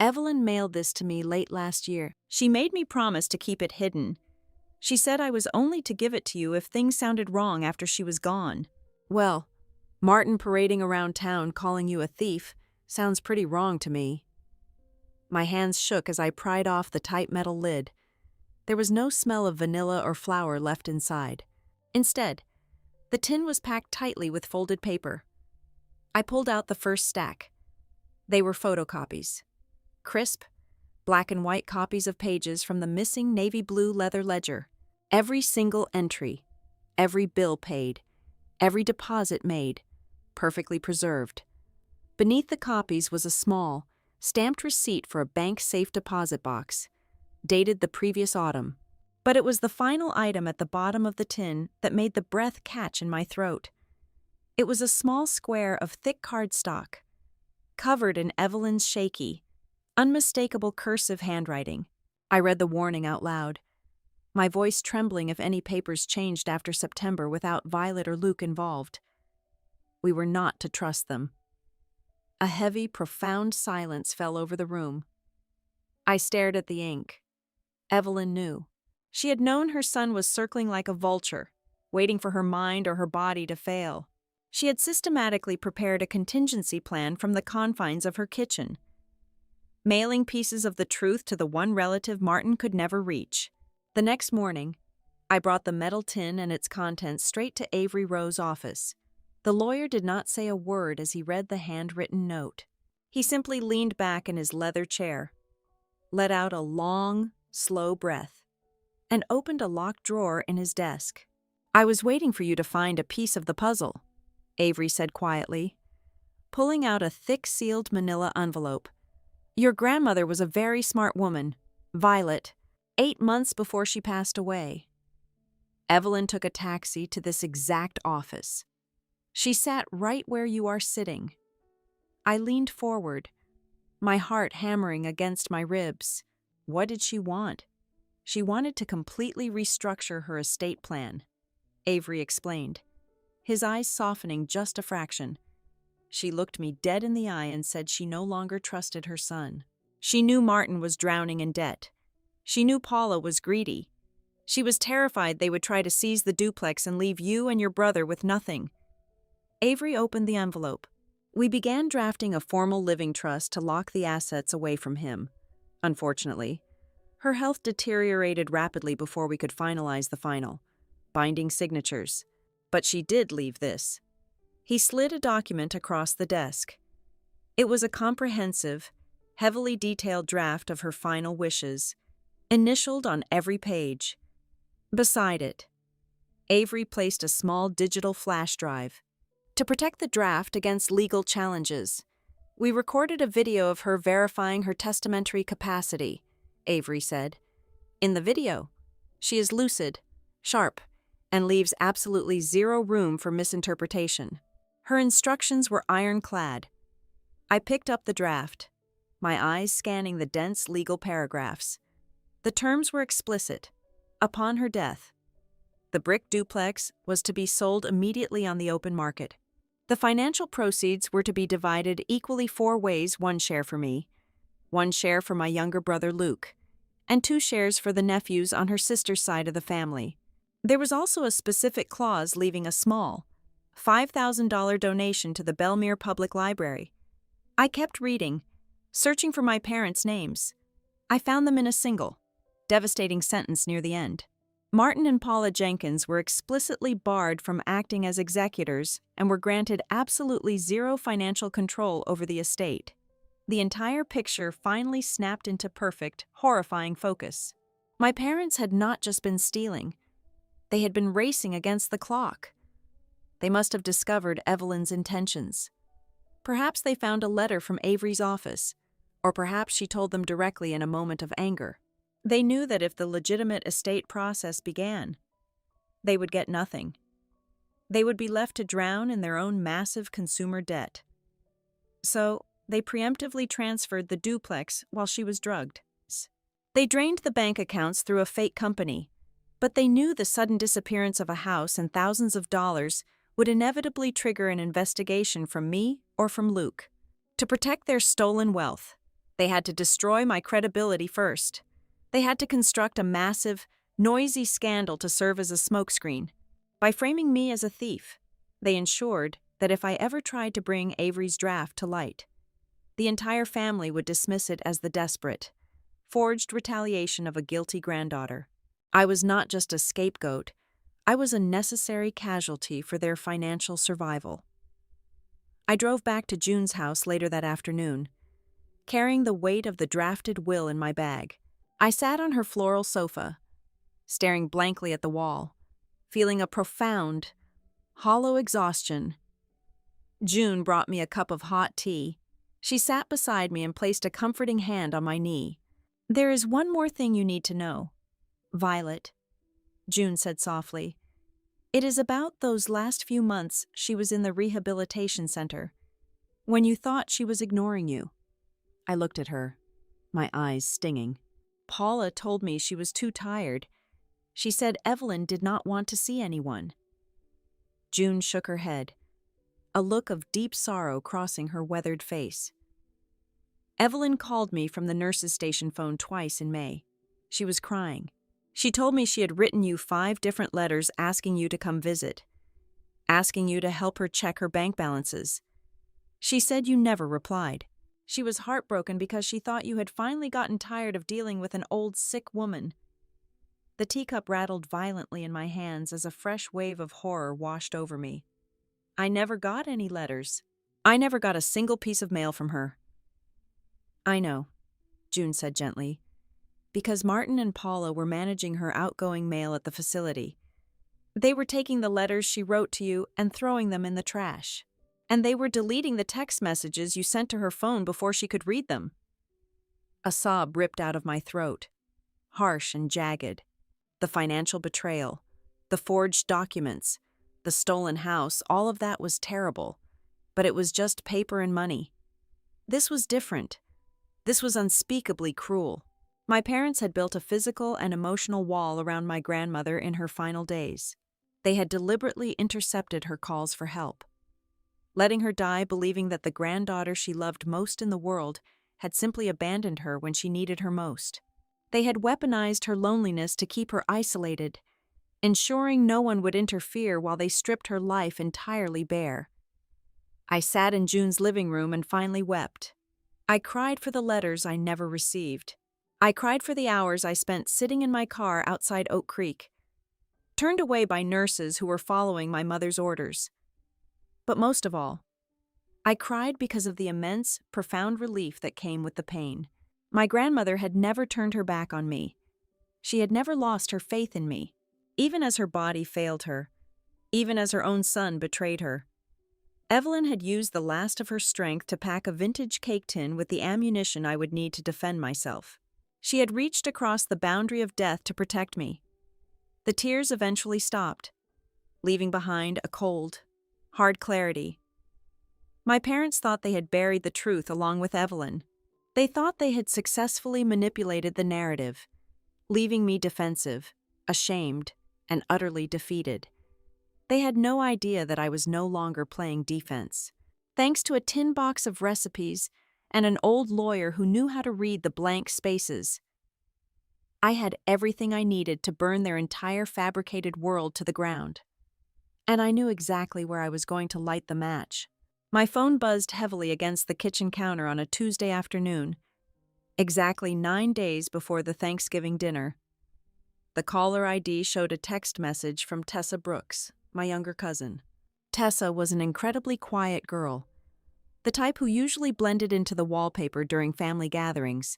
Evelyn mailed this to me late last year. She made me promise to keep it hidden. She said I was only to give it to you if things sounded wrong after she was gone. Well, Martin parading around town calling you a thief sounds pretty wrong to me. My hands shook as I pried off the tight metal lid. There was no smell of vanilla or flour left inside. Instead, the tin was packed tightly with folded paper. I pulled out the first stack. They were photocopies. Crisp, black and white copies of pages from the missing navy blue leather ledger. Every single entry, every bill paid, every deposit made, perfectly preserved. Beneath the copies was a small, stamped receipt for a bank safe deposit box, dated the previous autumn. But it was the final item at the bottom of the tin that made the breath catch in my throat. It was a small square of thick cardstock, covered in Evelyn's shaky, unmistakable cursive handwriting. I read the warning out loud, my voice trembling if any papers changed after September without Violet or Luke involved. We were not to trust them. A heavy, profound silence fell over the room. I stared at the ink. Evelyn knew. She had known her son was circling like a vulture, waiting for her mind or her body to fail. She had systematically prepared a contingency plan from the confines of her kitchen, mailing pieces of the truth to the one relative Martin could never reach. The next morning, I brought the metal tin and its contents straight to Avery Rowe's office. The lawyer did not say a word as he read the handwritten note. He simply leaned back in his leather chair, let out a long, slow breath, and opened a locked drawer in his desk. I was waiting for you to find a piece of the puzzle, Avery said quietly, pulling out a thick sealed manila envelope. Your grandmother was a very smart woman, Violet, 8 months before she passed away. Evelyn took a taxi to this exact office. She sat right where you are sitting. I leaned forward, my heart hammering against my ribs. What did she want? She wanted to completely restructure her estate plan, Avery explained, his eyes softening just a fraction. She looked me dead in the eye and said she no longer trusted her son. She knew Martin was drowning in debt. She knew Paula was greedy. She was terrified they would try to seize the duplex and leave you and your brother with nothing. Avery opened the envelope. We began drafting a formal living trust to lock the assets away from him. Unfortunately, her health deteriorated rapidly before we could finalize the final, binding signatures. But she did leave this. He slid a document across the desk. It was a comprehensive, heavily detailed draft of her final wishes, initialed on every page. Beside it, Avery placed a small digital flash drive. To protect the draft against legal challenges, we recorded a video of her verifying her testamentary capacity, Avery said. In the video, she is lucid, sharp, and leaves absolutely zero room for misinterpretation. Her instructions were ironclad. I picked up the draft, my eyes scanning the dense legal paragraphs. The terms were explicit. Upon her death, the brick duplex was to be sold immediately on the open market. The financial proceeds were to be divided equally 4 ways: 1 share for me, 1 share for my younger brother Luke, and 2 shares for the nephews on her sister's side of the family. There was also a specific clause leaving a small, $5,000 donation to the Belmere Public Library. I kept reading, searching for my parents' names. I found them in a single, devastating sentence near the end. Martin and Paula Jenkins were explicitly barred from acting as executors and were granted absolutely zero financial control over the estate. The entire picture finally snapped into perfect, horrifying focus. My parents had not just been stealing. They had been racing against the clock. They must have discovered Evelyn's intentions. Perhaps they found a letter from Avery's office, Or perhaps she told them directly in a moment of anger. They knew that if the legitimate estate process began, they would get nothing. They would be left to drown in their own massive consumer debt. So, they preemptively transferred the duplex while she was drugged. They drained the bank accounts through a fake company, but they knew the sudden disappearance of a house and thousands of dollars would inevitably trigger an investigation from me or from Luke. To protect their stolen wealth, they had to destroy my credibility first. They had to construct a massive, noisy scandal to serve as a smokescreen. By framing me as a thief, they ensured that if I ever tried to bring Avery's draft to light, the entire family would dismiss it as the desperate, forged retaliation of a guilty granddaughter. I was not just a scapegoat, I was a necessary casualty for their financial survival. I drove back to June's house later that afternoon, carrying the weight of the drafted will in my bag. I sat on her floral sofa, staring blankly at the wall, feeling a profound, hollow exhaustion. June brought me a cup of hot tea. She sat beside me and placed a comforting hand on my knee. "There is one more thing you need to know, Violet," June said softly. "It is about those last few months she was in the rehabilitation center, when you thought she was ignoring you." I looked at her, my eyes stinging. "Paula told me she was too tired. She said Evelyn did not want to see anyone." June shook her head, a look of deep sorrow crossing her weathered face. "Evelyn called me from the nurse's station phone twice in May. She was crying. She told me she had written you 5 different letters asking you to come visit, asking you to help her check her bank balances. She said you never replied. She was heartbroken because she thought you had finally gotten tired of dealing with an old, sick woman." The teacup rattled violently in my hands as a fresh wave of horror washed over me. "I never got any letters. I never got a single piece of mail from her." "I know," June said gently, "because Martin and Paula were managing her outgoing mail at the facility. They were taking the letters she wrote to you and throwing them in the trash. And they were deleting the text messages you sent to her phone before she could read them." A sob ripped out of my throat, harsh and jagged. The financial betrayal, the forged documents, the stolen house, all of that was terrible, but it was just paper and money. This was different. This was unspeakably cruel. My parents had built a physical and emotional wall around my grandmother in her final days. They had deliberately intercepted her calls for help, letting her die believing that the granddaughter she loved most in the world had simply abandoned her when she needed her most. They had weaponized her loneliness to keep her isolated, ensuring no one would interfere while they stripped her life entirely bare. I sat in June's living room and finally wept. I cried for the letters I never received. I cried for the hours I spent sitting in my car outside Oak Creek, turned away by nurses who were following my mother's orders. But most of all, I cried because of the immense, profound relief that came with the pain. My grandmother had never turned her back on me. She had never lost her faith in me, even as her body failed her, even as her own son betrayed her. Evelyn had used the last of her strength to pack a vintage cake tin with the ammunition I would need to defend myself. She had reached across the boundary of death to protect me. The tears eventually stopped, leaving behind a cold, hard clarity. My parents thought they had buried the truth along with Evelyn. They thought they had successfully manipulated the narrative, leaving me defensive, ashamed, and utterly defeated. They had no idea that I was no longer playing defense. Thanks to a tin box of recipes and an old lawyer who knew how to read the blank spaces, I had everything I needed to burn their entire fabricated world to the ground. And I knew exactly where I was going to light the match. My phone buzzed heavily against the kitchen counter on a Tuesday afternoon, exactly 9 days before the Thanksgiving dinner. The caller ID showed a text message from Tessa Brooks, my younger cousin. Tessa was an incredibly quiet girl, the type who usually blended into the wallpaper during family gatherings,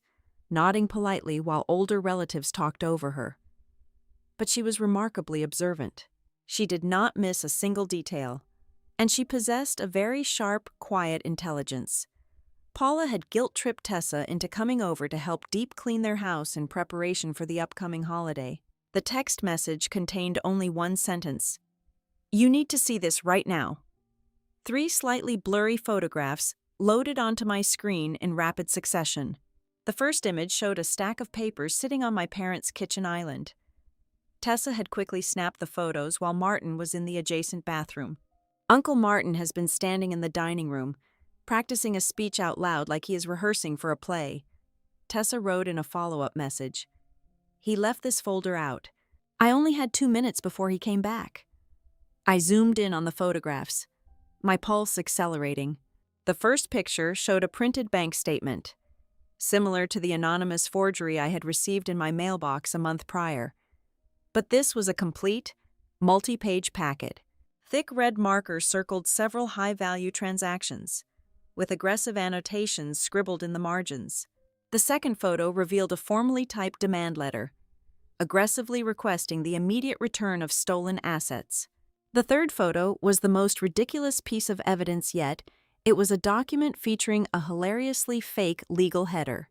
nodding politely while older relatives talked over her. But she was remarkably observant. She did not miss a single detail, and she possessed a very sharp, quiet intelligence. Paula had guilt-tripped Tessa into coming over to help deep clean their house in preparation for the upcoming holiday. The text message contained only one sentence. "You need to see this right now." 3 slightly blurry photographs loaded onto my screen in rapid succession. The first image showed a stack of papers sitting on my parents' kitchen island. Tessa had quickly snapped the photos while Martin was in the adjacent bathroom. Uncle Martin has been standing in the dining room, practicing a speech out loud like he is rehearsing for a play. Tessa wrote in a follow-up message. "He left this folder out. I only had 2 minutes before he came back." I zoomed in on the photographs, my pulse accelerating. The first picture showed a printed bank statement, similar to the anonymous forgery I had received in my mailbox a month prior. But this was a complete, multi-page packet. Thick red markers circled several high-value transactions, with aggressive annotations scribbled in the margins. The second photo revealed a formally typed demand letter, aggressively requesting the immediate return of stolen assets. The third photo was the most ridiculous piece of evidence yet. It was a document featuring a hilariously fake legal header,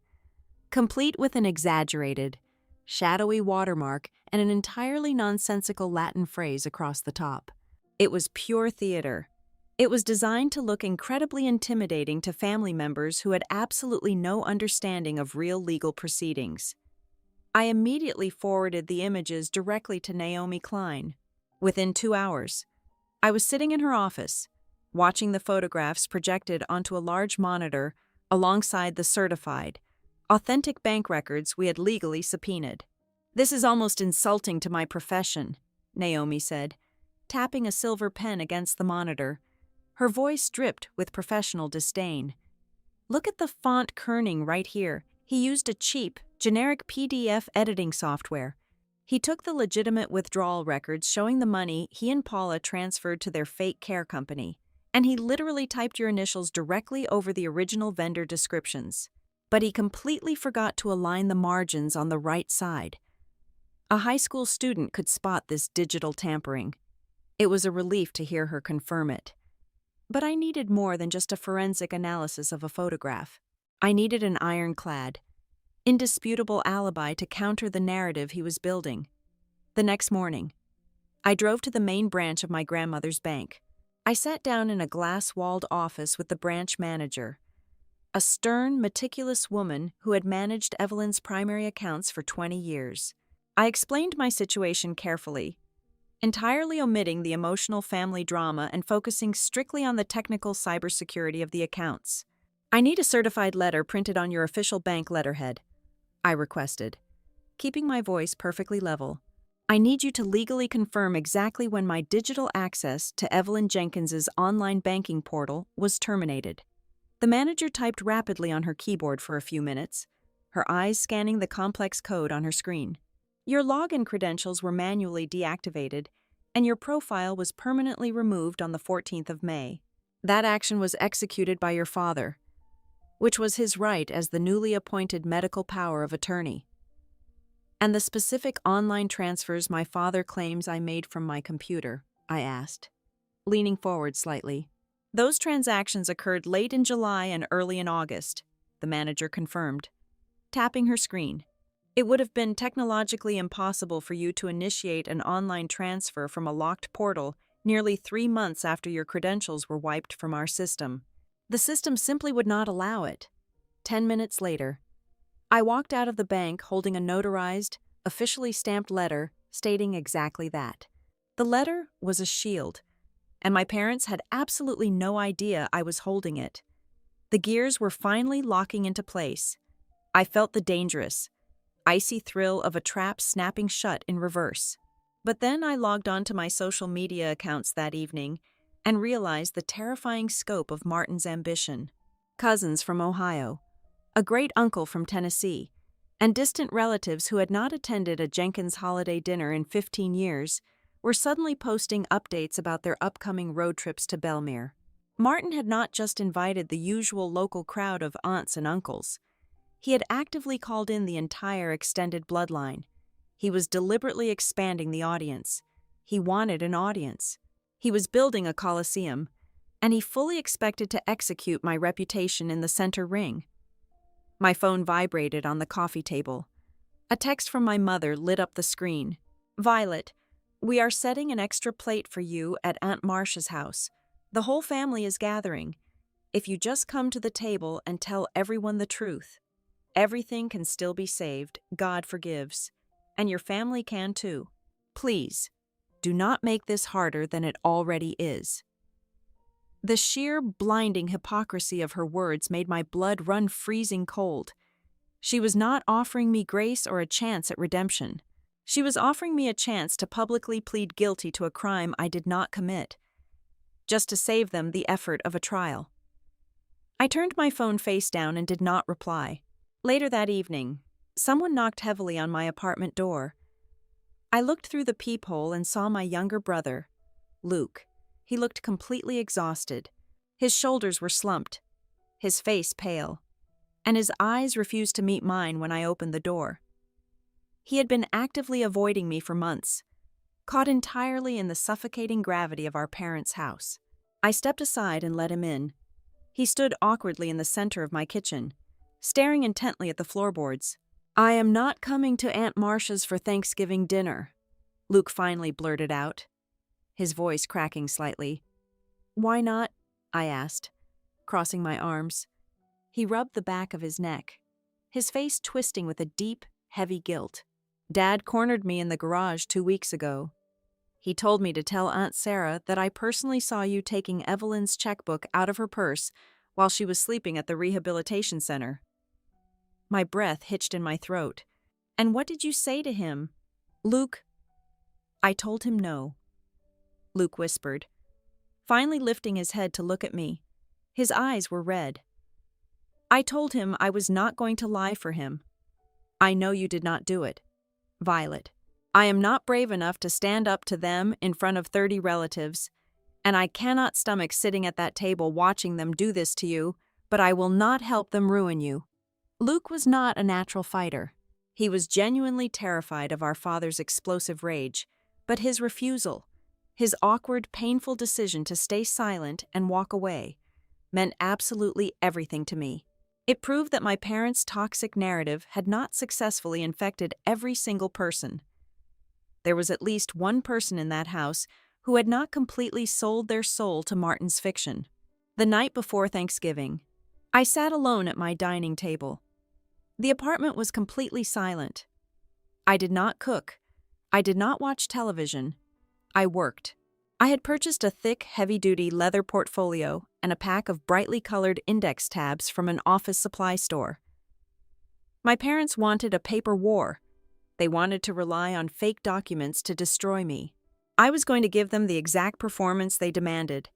complete with an exaggerated, shadowy watermark and an entirely nonsensical Latin phrase across the top. It was pure theater. It was designed to look incredibly intimidating to family members who had absolutely no understanding of real legal proceedings. I immediately forwarded the images directly to Naomi Klein. Within 2 hours, I was sitting in her office, watching the photographs projected onto a large monitor alongside the certified, authentic bank records we had legally subpoenaed. "This is almost insulting to my profession," Naomi said, tapping a silver pen against the monitor. Her voice dripped with professional disdain. "Look at the font kerning right here. He used a cheap, generic PDF editing software. He took the legitimate withdrawal records showing the money he and Paula transferred to their fake care company, and he literally typed your initials directly over the original vendor descriptions. But he completely forgot to align the margins on the right side." A high school student could spot this digital tampering. It was a relief to hear her confirm it. But I needed more than just a forensic analysis of a photograph. I needed an ironclad, indisputable alibi to counter the narrative he was building. The next morning, I drove to the main branch of my grandmother's bank. I sat down in a glass-walled office with the branch manager, a stern, meticulous woman who had managed Evelyn's primary accounts for 20 years. I explained my situation carefully, entirely omitting the emotional family drama and focusing strictly on the technical cybersecurity of the accounts. "I need a certified letter printed on your official bank letterhead," I requested, keeping my voice perfectly level. "I need you to legally confirm exactly when my digital access to Evelyn Jenkins's online banking portal was terminated." The manager typed rapidly on her keyboard for a few minutes, her eyes scanning the complex code on her screen. "Your login credentials were manually deactivated, and your profile was permanently removed on the 14th of May. That action was executed by your father, which was his right as the newly appointed medical power of attorney. And the specific online transfers my father claims I made from my computer," I asked, leaning forward slightly. "Those transactions occurred late in July and early in August," the manager confirmed, tapping her screen. "It would have been technologically impossible for you to initiate an online transfer from a locked portal nearly 3 months after your credentials were wiped from our system. The system simply would not allow it." 10 minutes later, I walked out of the bank holding a notarized, officially stamped letter stating exactly that. The letter was a shield, and my parents had absolutely no idea I was holding it. The gears were finally locking into place. I felt the dangerous, icy thrill of a trap snapping shut in reverse. But then I logged onto my social media accounts that evening and realized the terrifying scope of Martin's ambition. Cousins from Ohio, a great uncle from Tennessee, and distant relatives who had not attended a Jenkins holiday dinner in 15 years were suddenly posting updates about their upcoming road trips to Belmere. Martin had not just invited the usual local crowd of aunts and uncles. He had actively called in the entire extended bloodline. He was deliberately expanding the audience. He wanted an audience. He was building a coliseum, and he fully expected to execute my reputation in the center ring. My phone vibrated on the coffee table. A text from my mother lit up the screen. "Violet, we are setting an extra plate for you at Aunt Marcia's house. The whole family is gathering. If you just come to the table and tell everyone the truth, everything can still be saved, God forgives. And your family can too. Please, do not make this harder than it already is." The sheer, blinding hypocrisy of her words made my blood run freezing cold. She was not offering me grace or a chance at redemption. She was offering me a chance to publicly plead guilty to a crime I did not commit, just to save them the effort of a trial. I turned my phone face down and did not reply. Later that evening, someone knocked heavily on my apartment door. I looked through the peephole and saw my younger brother, Luke. He looked completely exhausted. His shoulders were slumped, his face pale, and his eyes refused to meet mine when I opened the door. He had been actively avoiding me for months, caught entirely in the suffocating gravity of our parents' house. I stepped aside and let him in. He stood awkwardly in the center of my kitchen, staring intently at the floorboards. "I am not coming to Aunt Marcia's for Thanksgiving dinner," Luke finally blurted out, his voice cracking slightly. "Why not?" I asked, crossing my arms. He rubbed the back of his neck, his face twisting with a deep, heavy guilt. "Dad cornered me in the garage 2 weeks ago. He told me to tell Aunt Sarah that I personally saw you taking Evelyn's checkbook out of her purse while she was sleeping at the rehabilitation center." My breath hitched in my throat. "And what did you say to him?" "Luke." "I told him no," Luke whispered, finally lifting his head to look at me. His eyes were red. "I told him I was not going to lie for him. I know you did not do it, Violet. I am not brave enough to stand up to them in front of 30 relatives, and I cannot stomach sitting at that table watching them do this to you, but I will not help them ruin you." Luke was not a natural fighter. He was genuinely terrified of our father's explosive rage, but his refusal, his awkward, painful decision to stay silent and walk away, meant absolutely everything to me. It proved that my parents' toxic narrative had not successfully infected every single person. There was at least one person in that house who had not completely sold their soul to Martin's fiction. The night before Thanksgiving, I sat alone at my dining table. The apartment was completely silent. I did not cook. I did not watch television. I worked. I had purchased a thick, heavy-duty leather portfolio and a pack of brightly colored index tabs from an office supply store. My parents wanted a paper war. They wanted to rely on fake documents to destroy me. I was going to give them the exact performance they demanded.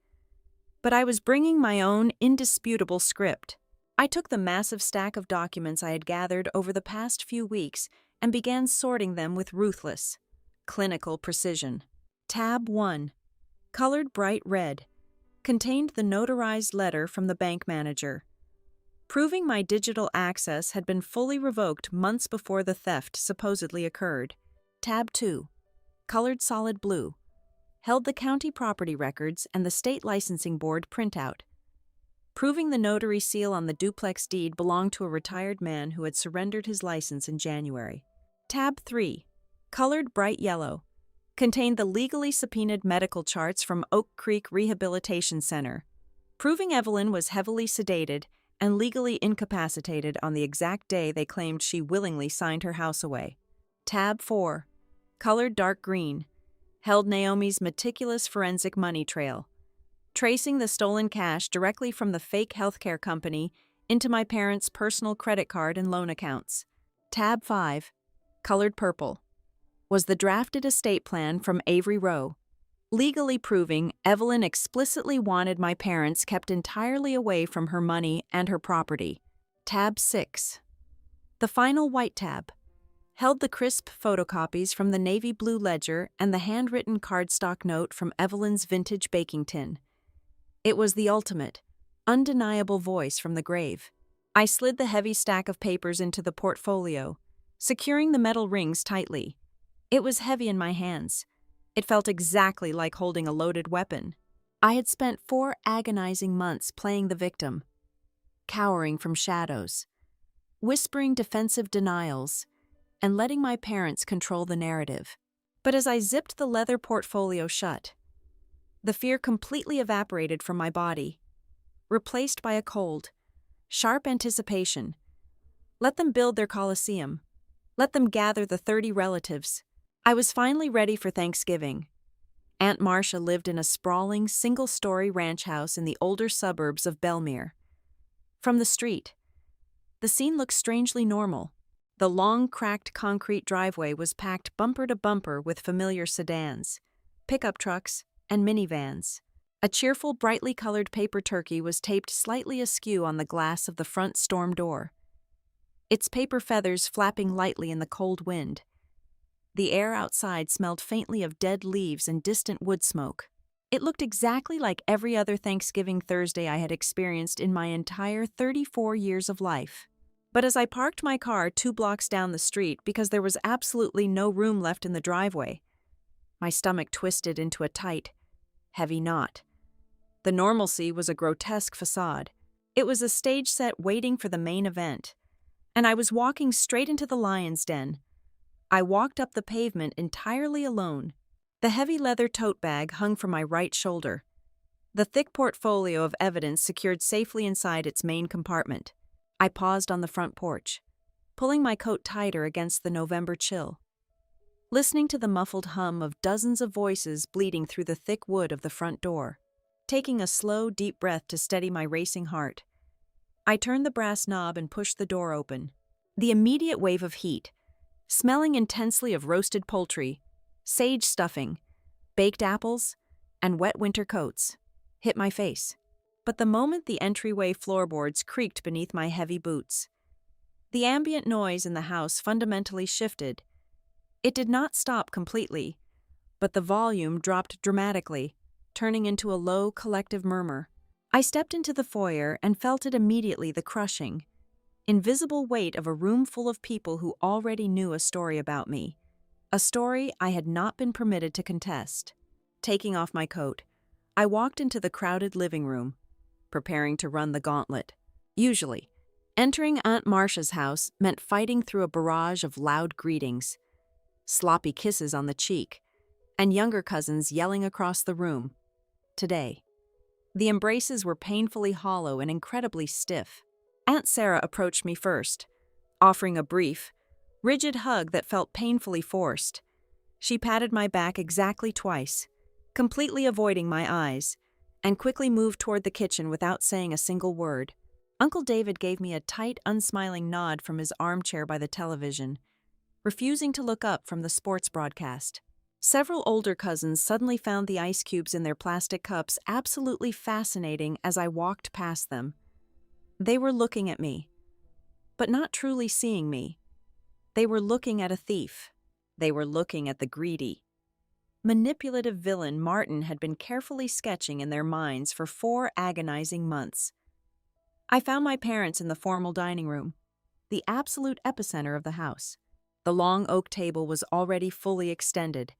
But I was bringing my own indisputable script. I took the massive stack of documents I had gathered over the past few weeks and began sorting them with ruthless, clinical precision. Tab 1, colored bright red, contained the notarized letter from the bank manager, proving my digital access had been fully revoked months before the theft supposedly occurred. Tab 2, colored solid blue, held the county property records and the state licensing board printout, proving the notary seal on the duplex deed belonged to a retired man who had surrendered his license in January. Tab 3, colored bright yellow, contained the legally subpoenaed medical charts from Oak Creek Rehabilitation Center, proving Evelyn was heavily sedated and legally incapacitated on the exact day they claimed she willingly signed her house away. Tab 4, colored dark green, held Naomi's meticulous forensic money trail, tracing the stolen cash directly from the fake healthcare company into my parents' personal credit card and loan accounts. Tab 5, colored purple, was the drafted estate plan from Avery Rowe, legally proving Evelyn explicitly wanted my parents kept entirely away from her money and her property. Tab 6, the final white tab, held the crisp photocopies from the navy blue ledger and the handwritten cardstock note from Evelyn's vintage baking tin. It was the ultimate, undeniable voice from the grave. I slid the heavy stack of papers into the portfolio, securing the metal rings tightly. It was heavy in my hands. It felt exactly like holding a loaded weapon. I had spent 4 agonizing months playing the victim, cowering from shadows, whispering defensive denials, and letting my parents control the narrative. But as I zipped the leather portfolio shut, the fear completely evaporated from my body, replaced by a cold, sharp anticipation. Let them build their coliseum. Let them gather the 30 relatives. I was finally ready for Thanksgiving. Aunt Marcia lived in a sprawling, single-story ranch house in the older suburbs of Belmere. From the street, the scene looked strangely normal. The long, cracked concrete driveway was packed bumper to bumper with familiar sedans, pickup trucks, and minivans. A cheerful, brightly colored paper turkey was taped slightly askew on the glass of the front storm door, its paper feathers flapping lightly in the cold wind. The air outside smelled faintly of dead leaves and distant wood smoke. It looked exactly like every other Thanksgiving Thursday I had experienced in my entire 34 years of life. But as I parked my car 2 blocks down the street because there was absolutely no room left in the driveway, my stomach twisted into a tight, heavy knot. The normalcy was a grotesque facade. It was a stage set waiting for the main event, and I was walking straight into the lion's den. I walked up the pavement entirely alone. The heavy leather tote bag hung from my right shoulder, the thick portfolio of evidence secured safely inside its main compartment. I paused on the front porch, pulling my coat tighter against the November chill, listening to the muffled hum of dozens of voices bleeding through the thick wood of the front door. Taking a slow, deep breath to steady my racing heart, I turned the brass knob and pushed the door open. The immediate wave of heat, smelling intensely of roasted poultry, sage stuffing, baked apples, and wet winter coats, hit my face. But the moment the entryway floorboards creaked beneath my heavy boots, the ambient noise in the house fundamentally shifted. It did not stop completely, but the volume dropped dramatically, turning into a low, collective murmur. I stepped into the foyer and felt it immediately, the crushing, invisible weight of a room full of people who already knew a story about me, a story I had not been permitted to contest. Taking off my coat, I walked into the crowded living room, preparing to run the gauntlet. Usually, entering Aunt Marcia's house meant fighting through a barrage of loud greetings, sloppy kisses on the cheek, and younger cousins yelling across the room. Today, the embraces were painfully hollow and incredibly stiff. Aunt Sarah approached me first, offering a brief, rigid hug that felt painfully forced. She patted my back exactly twice, completely avoiding my eyes, and quickly moved toward the kitchen without saying a single word. Uncle David gave me a tight, unsmiling nod from his armchair by the television, refusing to look up from the sports broadcast. Several older cousins suddenly found the ice cubes in their plastic cups absolutely fascinating as I walked past them. They were looking at me, but not truly seeing me. They were looking at a thief. They were looking at the greedy, manipulative villain Martin had been carefully sketching in their minds for 4 agonizing months. I found my parents in the formal dining room, the absolute epicenter of the house. The long oak table was already fully extended,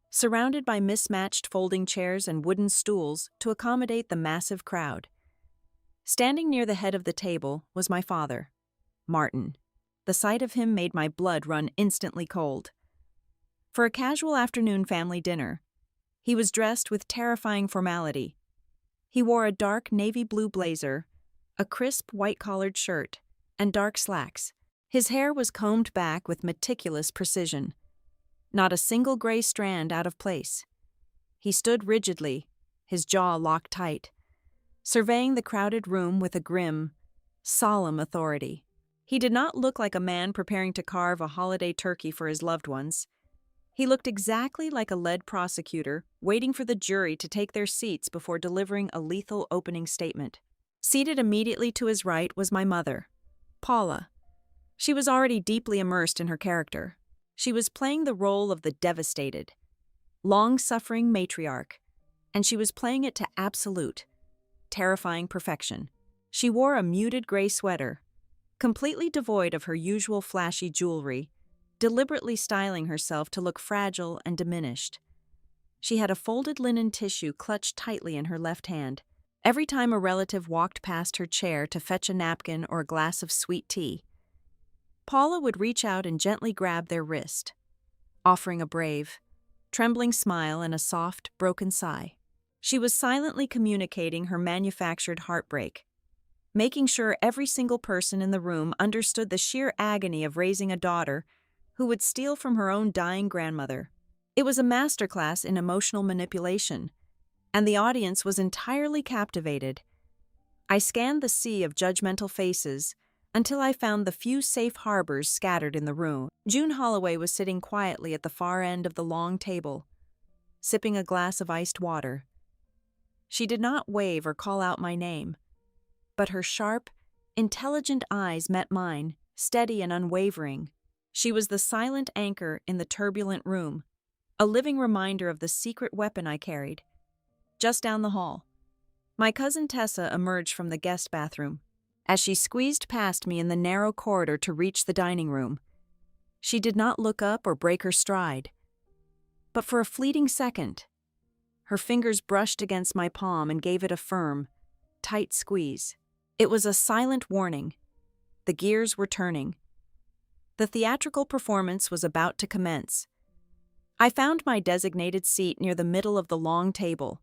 surrounded by mismatched folding chairs and wooden stools to accommodate the massive crowd. Standing near the head of the table was my father, Martin. The sight of him made my blood run instantly cold. For a casual afternoon family dinner, he was dressed with terrifying formality. He wore a dark navy blue blazer, a crisp white-collared shirt, and dark slacks. His hair was combed back with meticulous precision, not a single gray strand out of place. He stood rigidly, his jaw locked tight, surveying the crowded room with a grim, solemn authority. He did not look like a man preparing to carve a holiday turkey for his loved ones. He looked exactly like a lead prosecutor waiting for the jury to take their seats before delivering a lethal opening statement. Seated immediately to his right was my mother, Paula. She was already deeply immersed in her character. She was playing the role of the devastated, long-suffering matriarch, and she was playing it to absolute, terrifying perfection. She wore a muted gray sweater, completely devoid of her usual flashy jewelry, deliberately styling herself to look fragile and diminished. She had a folded linen tissue clutched tightly in her left hand. Every time a relative walked past her chair to fetch a napkin or a glass of sweet tea, Paula would reach out and gently grab their wrist, offering a brave, trembling smile and a soft, broken sigh. She was silently communicating her manufactured heartbreak, making sure every single person in the room understood the sheer agony of raising a daughter who would steal from her own dying grandmother. It was a masterclass in emotional manipulation, and the audience was entirely captivated. I scanned the sea of judgmental faces until I found the few safe harbors scattered in the room. June Holloway was sitting quietly at the far end of the long table, sipping a glass of iced water. She did not wave or call out my name, but her sharp, intelligent eyes met mine, steady and unwavering. She was the silent anchor in the turbulent room, a living reminder of the secret weapon I carried. Just down the hall, my cousin Tessa emerged from the guest bathroom. As she squeezed past me in the narrow corridor to reach the dining room, she did not look up or break her stride. But for a fleeting second, her fingers brushed against my palm and gave it a firm, tight squeeze. It was a silent warning. The gears were turning. The theatrical performance was about to commence. I found my designated seat near the middle of the long table,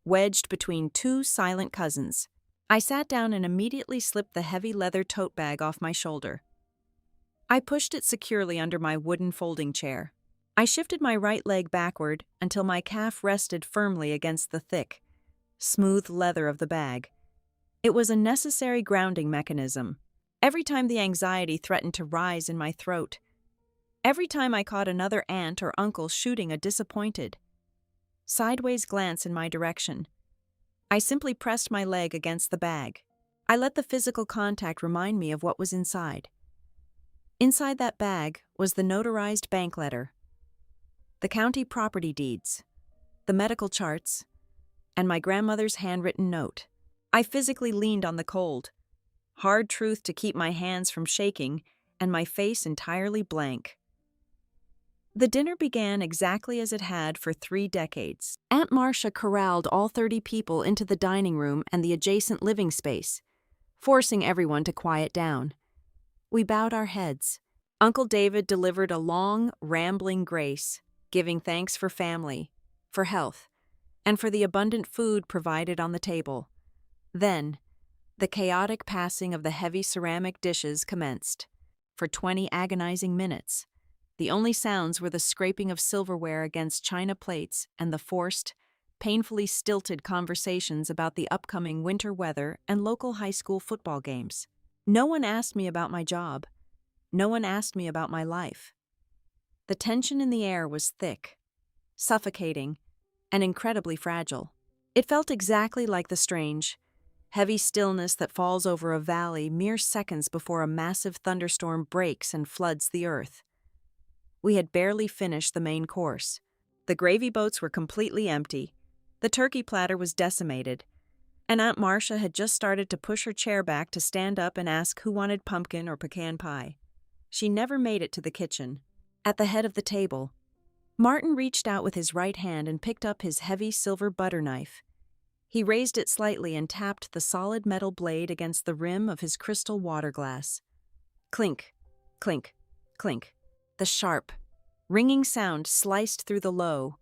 wedged between two silent cousins. I sat down and immediately slipped the heavy leather tote bag off my shoulder. I pushed it securely under my wooden folding chair. I shifted my right leg backward until my calf rested firmly against the thick, smooth leather of the bag. It was a necessary grounding mechanism. Every time the anxiety threatened to rise in my throat, every time I caught another aunt or uncle shooting a disappointed, sideways glance in my direction, I simply pressed my leg against the bag. I let the physical contact remind me of what was inside. Inside that bag was the notarized bank letter, the county property deeds, the medical charts, and my grandmother's handwritten note. I physically leaned on the cold, hard truth to keep my hands from shaking and my face entirely blank. The dinner began exactly as it had for 3 decades. Aunt Marcia corralled all 30 people into the dining room and the adjacent living space, forcing everyone to quiet down. We bowed our heads. Uncle David delivered a long, rambling grace, giving thanks for family, for health, and for the abundant food provided on the table. Then, the chaotic passing of the heavy ceramic dishes commenced. For 20 agonizing minutes, the only sounds were the scraping of silverware against china plates and the forced, painfully stilted conversations about the upcoming winter weather and local high school football games. No one asked me about my job. No one asked me about my life. The tension in the air was thick, suffocating, and incredibly fragile. It felt exactly like the strange, heavy stillness that falls over a valley mere seconds before a massive thunderstorm breaks and floods the earth. We had barely finished the main course. The gravy boats were completely empty, the turkey platter was decimated, and Aunt Marcia had just started to push her chair back to stand up and ask who wanted pumpkin or pecan pie. She never made it to the kitchen. At the head of the table, Martin reached out with his right hand and picked up his heavy silver butter knife. He raised it slightly and tapped the solid metal blade against the rim of his crystal water glass. Clink, clink, clink. The sharp, ringing sound sliced through the low,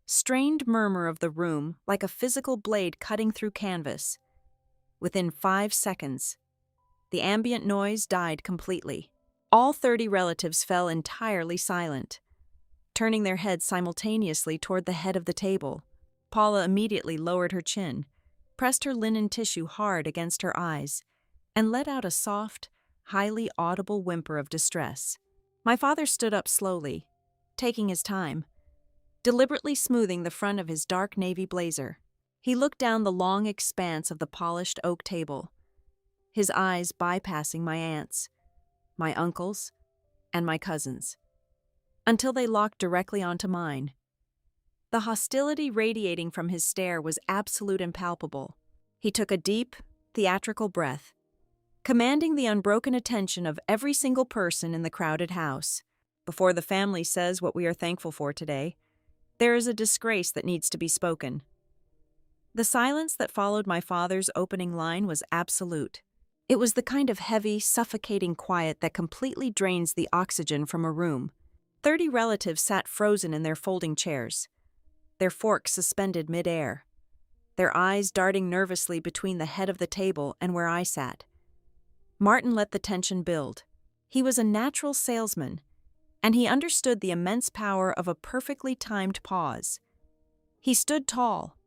strained murmur of the room like a physical blade cutting through canvas. Within 5 seconds, the ambient noise died completely. All 30 relatives fell entirely silent, turning their heads simultaneously toward the head of the table. Paula immediately lowered her chin, pressed her linen tissue hard against her eyes, and let out a soft, highly audible whimper of distress. My father stood up slowly, taking his time, deliberately smoothing the front of his dark navy blazer. He looked down the long expanse of the polished oak table, his eyes bypassing my aunts, my uncles, and my cousins, until they locked directly onto mine. The hostility radiating from his stare was absolute and palpable. He took a deep, theatrical breath, commanding the unbroken attention of every single person in the crowded house. Before the family says what we are thankful for today, There is a disgrace that needs to be spoken. The silence that followed my father's opening line was absolute. It was the kind of heavy, suffocating quiet that completely drains the oxygen from a room. 30 relatives sat frozen in their folding chairs, their forks suspended mid-air, their eyes darting nervously between the head of the table and where I sat. Martin let the tension build. He was a natural salesman, and he understood the immense power of a perfectly timed pause. He stood tall,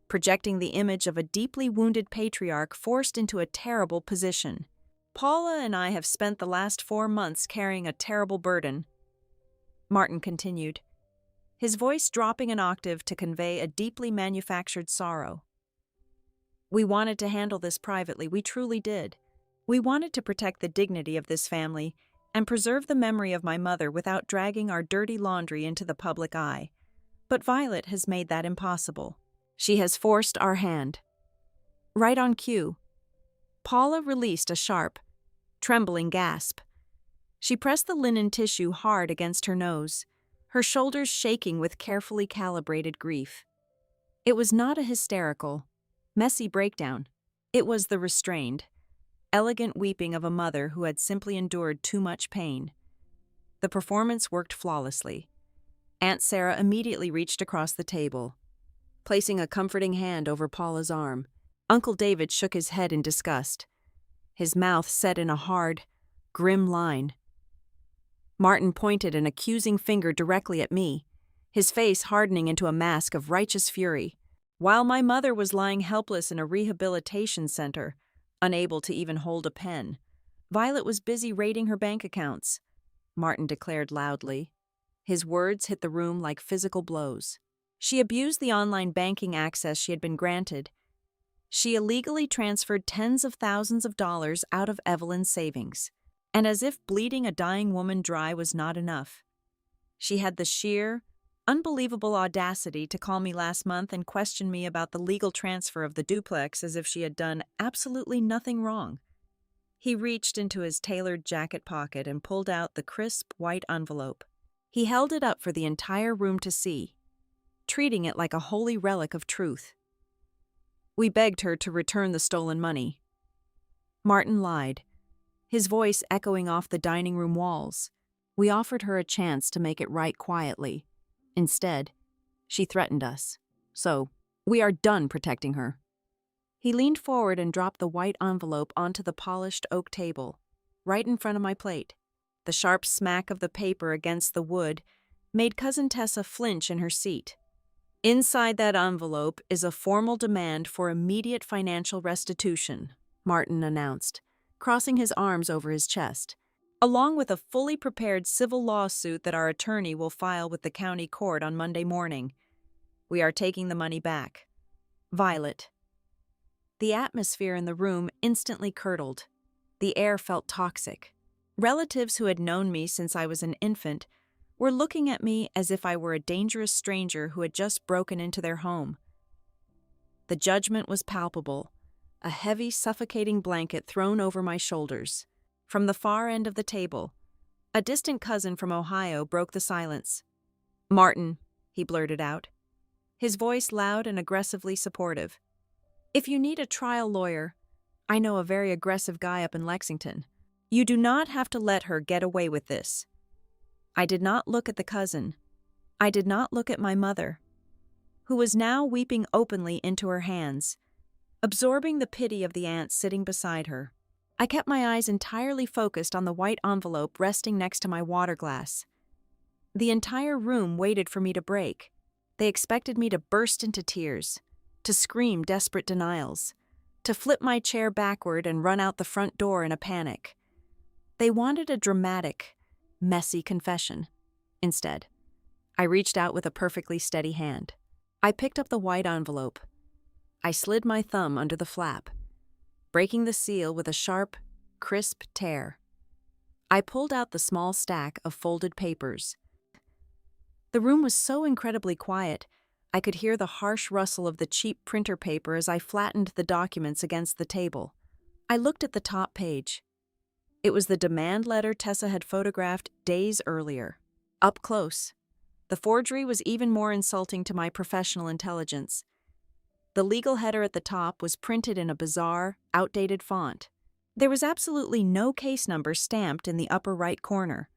projecting the image of a deeply wounded patriarch forced into a terrible position. Paula and I have spent the last 4 months carrying a terrible burden, Martin continued, his voice dropping an octave to convey a deeply manufactured sorrow. We wanted to handle this privately, we truly did. We wanted to protect the dignity of this family and preserve the memory of my mother without dragging our dirty laundry into the public eye. But Violet has made that impossible. She has forced our hand. Right on cue, Paula released a sharp, trembling gasp. She pressed the linen tissue hard against her nose, her shoulders shaking with carefully calibrated grief. It was not a hysterical, messy breakdown. It was the restrained, elegant weeping of a mother who had simply endured too much pain. The performance worked flawlessly. Aunt Sarah immediately reached across the table, placing a comforting hand over Paula's arm. Uncle David shook his head in disgust, his mouth set in a hard, grim line. Martin pointed an accusing finger directly at me, his face hardening into a mask of righteous fury. While my mother was lying helpless in a rehabilitation center, unable to even hold a pen, Violet was busy raiding her bank accounts, Martin declared loudly. His words hit the room like physical blows. She abused the online banking access she had been granted. She illegally transferred tens of thousands of dollars out of Evelyn's savings. And as if bleeding a dying woman dry was not enough, she had the sheer, unbelievable audacity to call me last month and question me about the legal transfer of the duplex as if she had done absolutely nothing wrong. He reached into his tailored jacket pocket and pulled out the crisp white envelope. He held it up for the entire room to see, treating it like a holy relic of truth. We begged her to return the stolen money. Martin lied, his voice echoing off the dining room walls. We offered her a chance to make it right quietly. Instead, she threatened us. So, we are done protecting her. He leaned forward and dropped the white envelope onto the polished oak table, right in front of my plate. The sharp smack of the paper against the wood made Cousin Tessa flinch in her seat. Inside that envelope is a formal demand for immediate financial restitution, Martin announced, crossing his arms over his chest, along with a fully prepared civil lawsuit that our attorney will file with the county court on Monday morning. We are taking the money back. Violet. The atmosphere in the room instantly curdled. The air felt toxic. Relatives who had known me since I was an infant were looking at me as if I were a dangerous stranger who had just broken into their home. The judgment was palpable. A heavy, suffocating blanket thrown over my shoulders. From the far end of the table, a distant cousin from Ohio broke the silence. "Martin," he blurted out, his voice loud and aggressively supportive. "If you need a trial lawyer, I know a very aggressive guy up in Lexington. You do not have to let her get away with this." I did not look at the cousin. I did not look at my mother, who was now weeping openly into her hands, absorbing the pity of the aunt sitting beside her. I kept my eyes entirely focused on the white envelope resting next to my water glass. The entire room waited for me to break. They expected me to burst into tears, to scream desperate denials, to flip my chair backward and run out the front door in a panic. They wanted a dramatic, messy confession. Instead, I reached out with a perfectly steady hand. I picked up the white envelope. I slid my thumb under the flap, breaking the seal with a sharp, crisp tear. I pulled out the small stack of folded papers. The room was so incredibly quiet, I could hear the harsh rustle of the cheap printer paper as I flattened the documents against the table. I looked at the top page. It was the demand letter Tessa had photographed days earlier. Up close, The forgery was even more insulting to my professional intelligence. The legal header at the top was printed in a bizarre, outdated font. There was absolutely no case number stamped in the upper right corner,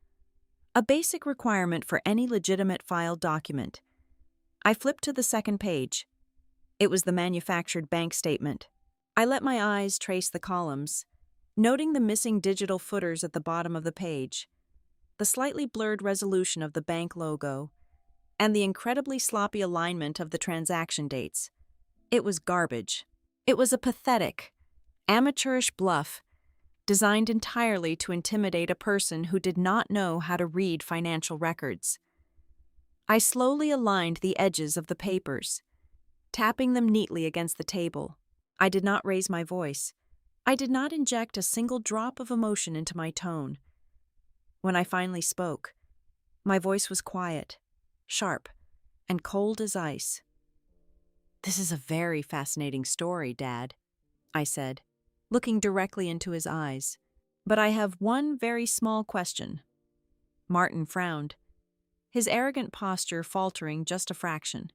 a basic requirement for any legitimate filed document. I flipped to the second page. It was the manufactured bank statement. I let my eyes trace the columns, noting the missing digital footers at the bottom of the page, the slightly blurred resolution of the bank logo, and the incredibly sloppy alignment of the transaction dates. It was garbage. It was a pathetic, amateurish bluff designed entirely to intimidate a person who did not know how to read financial records. I slowly aligned the edges of the papers, tapping them neatly against the table. I did not raise my voice. I did not inject a single drop of emotion into my tone. When I finally spoke, my voice was quiet, sharp, and cold as ice. "This is a very fascinating story, Dad," I said, looking directly into his eyes. "But I have one very small question." Martin frowned, his arrogant posture faltering just a fraction.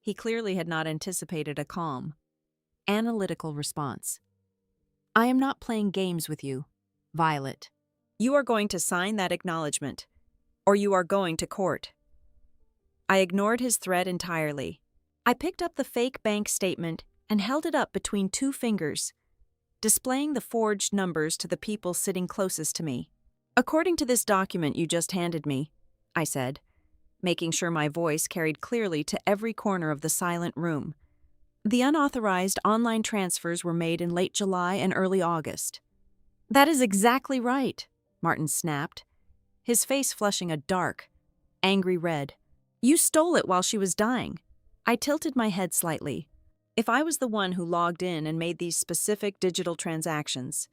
He clearly had not anticipated a calm, analytical response. "I am not playing games with you, Violet. You are going to sign that acknowledgement, or you are going to court." I ignored his threat entirely. I picked up the fake bank statement and held it up between two fingers, displaying the forged numbers to the people sitting closest to me. "According to this document you just handed me," I said, making sure my voice carried clearly to every corner of the silent room, "the unauthorized online transfers were made in late July and early August." "That is exactly right," Martin snapped, his face flushing a dark, angry red. "You stole it while she was dying." I tilted my head slightly. If I was the one who logged in and made these specific digital transactions,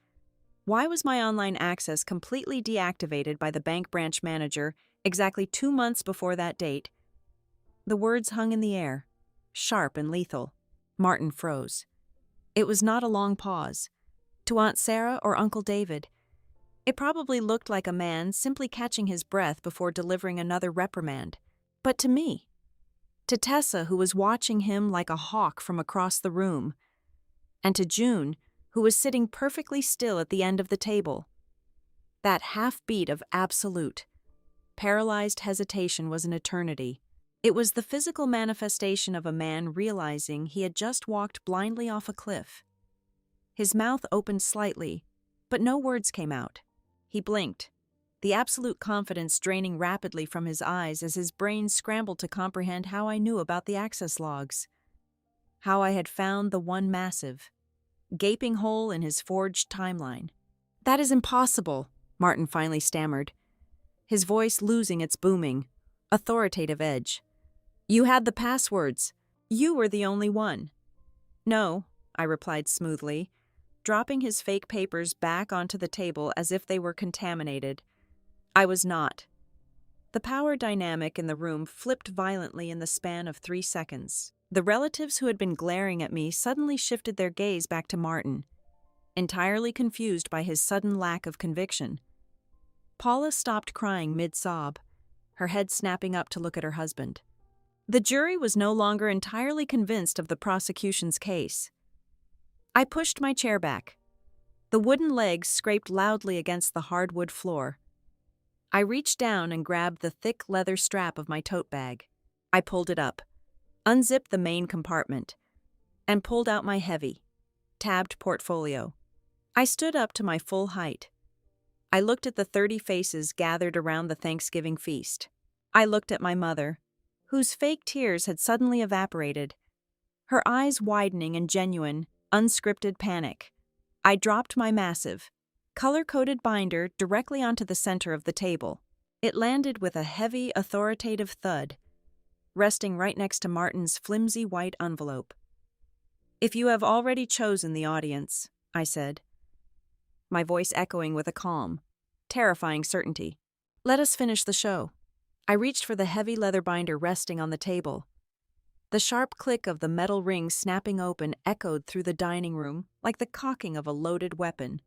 why was my online access completely deactivated by the bank branch manager exactly 2 months before that date? The words hung in the air, sharp and lethal. Martin froze. It was not a long pause. To Aunt Sarah or Uncle David, it probably looked like a man simply catching his breath before delivering another reprimand. But to me, to Tessa, who was watching him like a hawk from across the room, and to June, who was sitting perfectly still at the end of the table, that half-beat of absolute, paralyzed hesitation was an eternity. It was the physical manifestation of a man realizing he had just walked blindly off a cliff. His mouth opened slightly, but no words came out. He blinked, the absolute confidence draining rapidly from his eyes as his brain scrambled to comprehend how I knew about the access logs, how I had found the one massive, gaping hole in his forged timeline. "That is impossible," Martin finally stammered, his voice losing its booming, authoritative edge. "You had the passwords. You were the only one." "No," I replied smoothly, dropping his fake papers back onto the table as if they were contaminated. "I was not." The power dynamic in the room flipped violently in the span of 3 seconds. The relatives who had been glaring at me suddenly shifted their gaze back to Martin, entirely confused by his sudden lack of conviction. Paula stopped crying mid-sob, her head snapping up to look at her husband. The jury was no longer entirely convinced of the prosecution's case. I pushed my chair back. The wooden legs scraped loudly against the hardwood floor. I reached down and grabbed the thick leather strap of my tote bag. I pulled it up, unzipped the main compartment, and pulled out my heavy, tabbed portfolio. I stood up to my full height. I looked at the 30 faces gathered around the Thanksgiving feast. I looked at my mother, whose fake tears had suddenly evaporated, her eyes widening in genuine, unscripted panic. I dropped my massive, color-coded binder directly onto the center of the table. It landed with a heavy, authoritative thud, resting right next to Martin's flimsy white envelope. "If you have already chosen the audience," I said, my voice echoing with a calm, terrifying certainty, "let us finish the show." I reached for the heavy leather binder resting on the table. The sharp click of the metal ring snapping open echoed through the dining room like the cocking of a loaded weapon.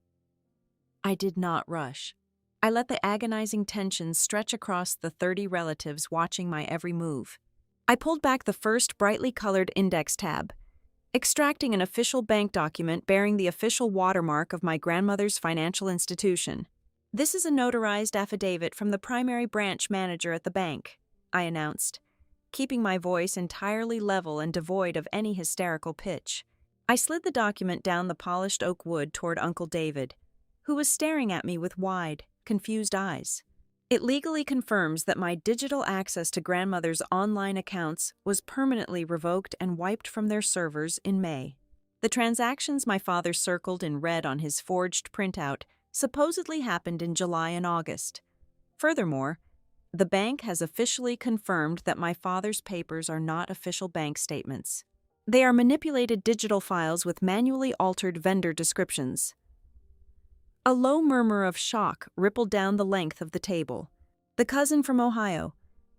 I did not rush. I let the agonizing tension stretch across the 30 relatives watching my every move. I pulled back the first brightly colored index tab, extracting an official bank document bearing the official watermark of my grandmother's financial institution. "This is a notarized affidavit from the primary branch manager at the bank," I announced, keeping my voice entirely level and devoid of any hysterical pitch. I slid the document down the polished oak wood toward Uncle David, who was staring at me with wide, confused eyes. "It legally confirms that my digital access to grandmother's online accounts was permanently revoked and wiped from their servers in May. The transactions my father circled in red on his forged printout supposedly happened in July and August. Furthermore, the bank has officially confirmed that my father's papers are not official bank statements. They are manipulated digital files with manually altered vendor descriptions." A low murmur of shock rippled down the length of the table. The cousin from Ohio,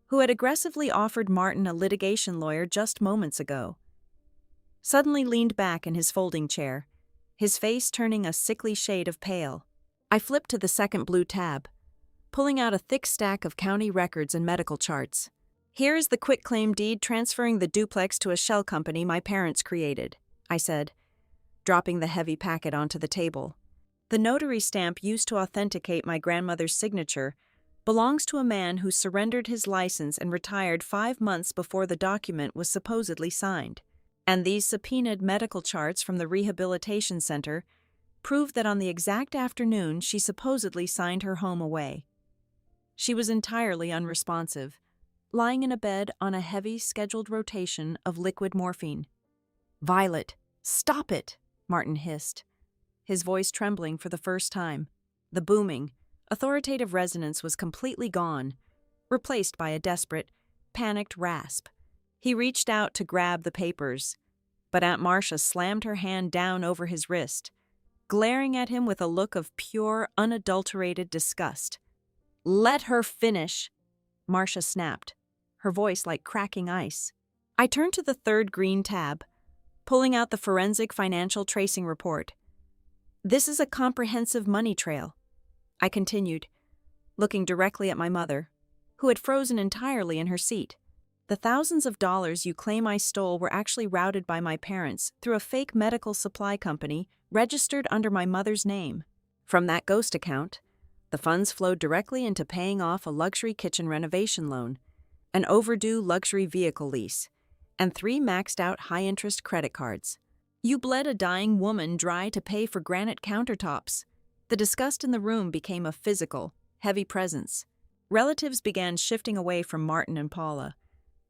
who had aggressively offered Martin a litigation lawyer just moments ago, suddenly leaned back in his folding chair, his face turning a sickly shade of pale. I flipped to the second blue tab, pulling out a thick stack of county records and medical charts. "Here is the quitclaim deed transferring the duplex to a shell company my parents created," I said, dropping the heavy packet onto the table. "The notary stamp used to authenticate my grandmother's signature belongs to a man who surrendered his license and retired 5 months before the document was supposedly signed. And these subpoenaed medical charts from the rehabilitation center prove that on the exact afternoon she supposedly signed her home away, she was entirely unresponsive, lying in a bed on a heavy scheduled rotation of liquid morphine." "Violet, stop it," Martin hissed, his voice trembling for the first time. The booming, authoritative resonance was completely gone, replaced by a desperate, panicked rasp. He reached out to grab the papers, but Aunt Marcia slammed her hand down over his wrist, glaring at him with a look of pure, unadulterated disgust. "Let her finish," Marcia snapped, her voice like cracking ice. I turned to the third green tab, pulling out the forensic financial tracing report. "This is a comprehensive money trail," I continued, looking directly at my mother, who had frozen entirely in her seat. "The thousands of dollars you claim I stole were actually routed by my parents through a fake medical supply company registered under my mother's name. From that ghost account, the funds flowed directly into paying off a luxury kitchen renovation loan, an overdue luxury vehicle lease, and 3 maxed-out high-interest credit cards. You bled a dying woman dry to pay for granite countertops." The disgust in the room became a physical, heavy presence. Relatives began shifting away from Martin and Paula,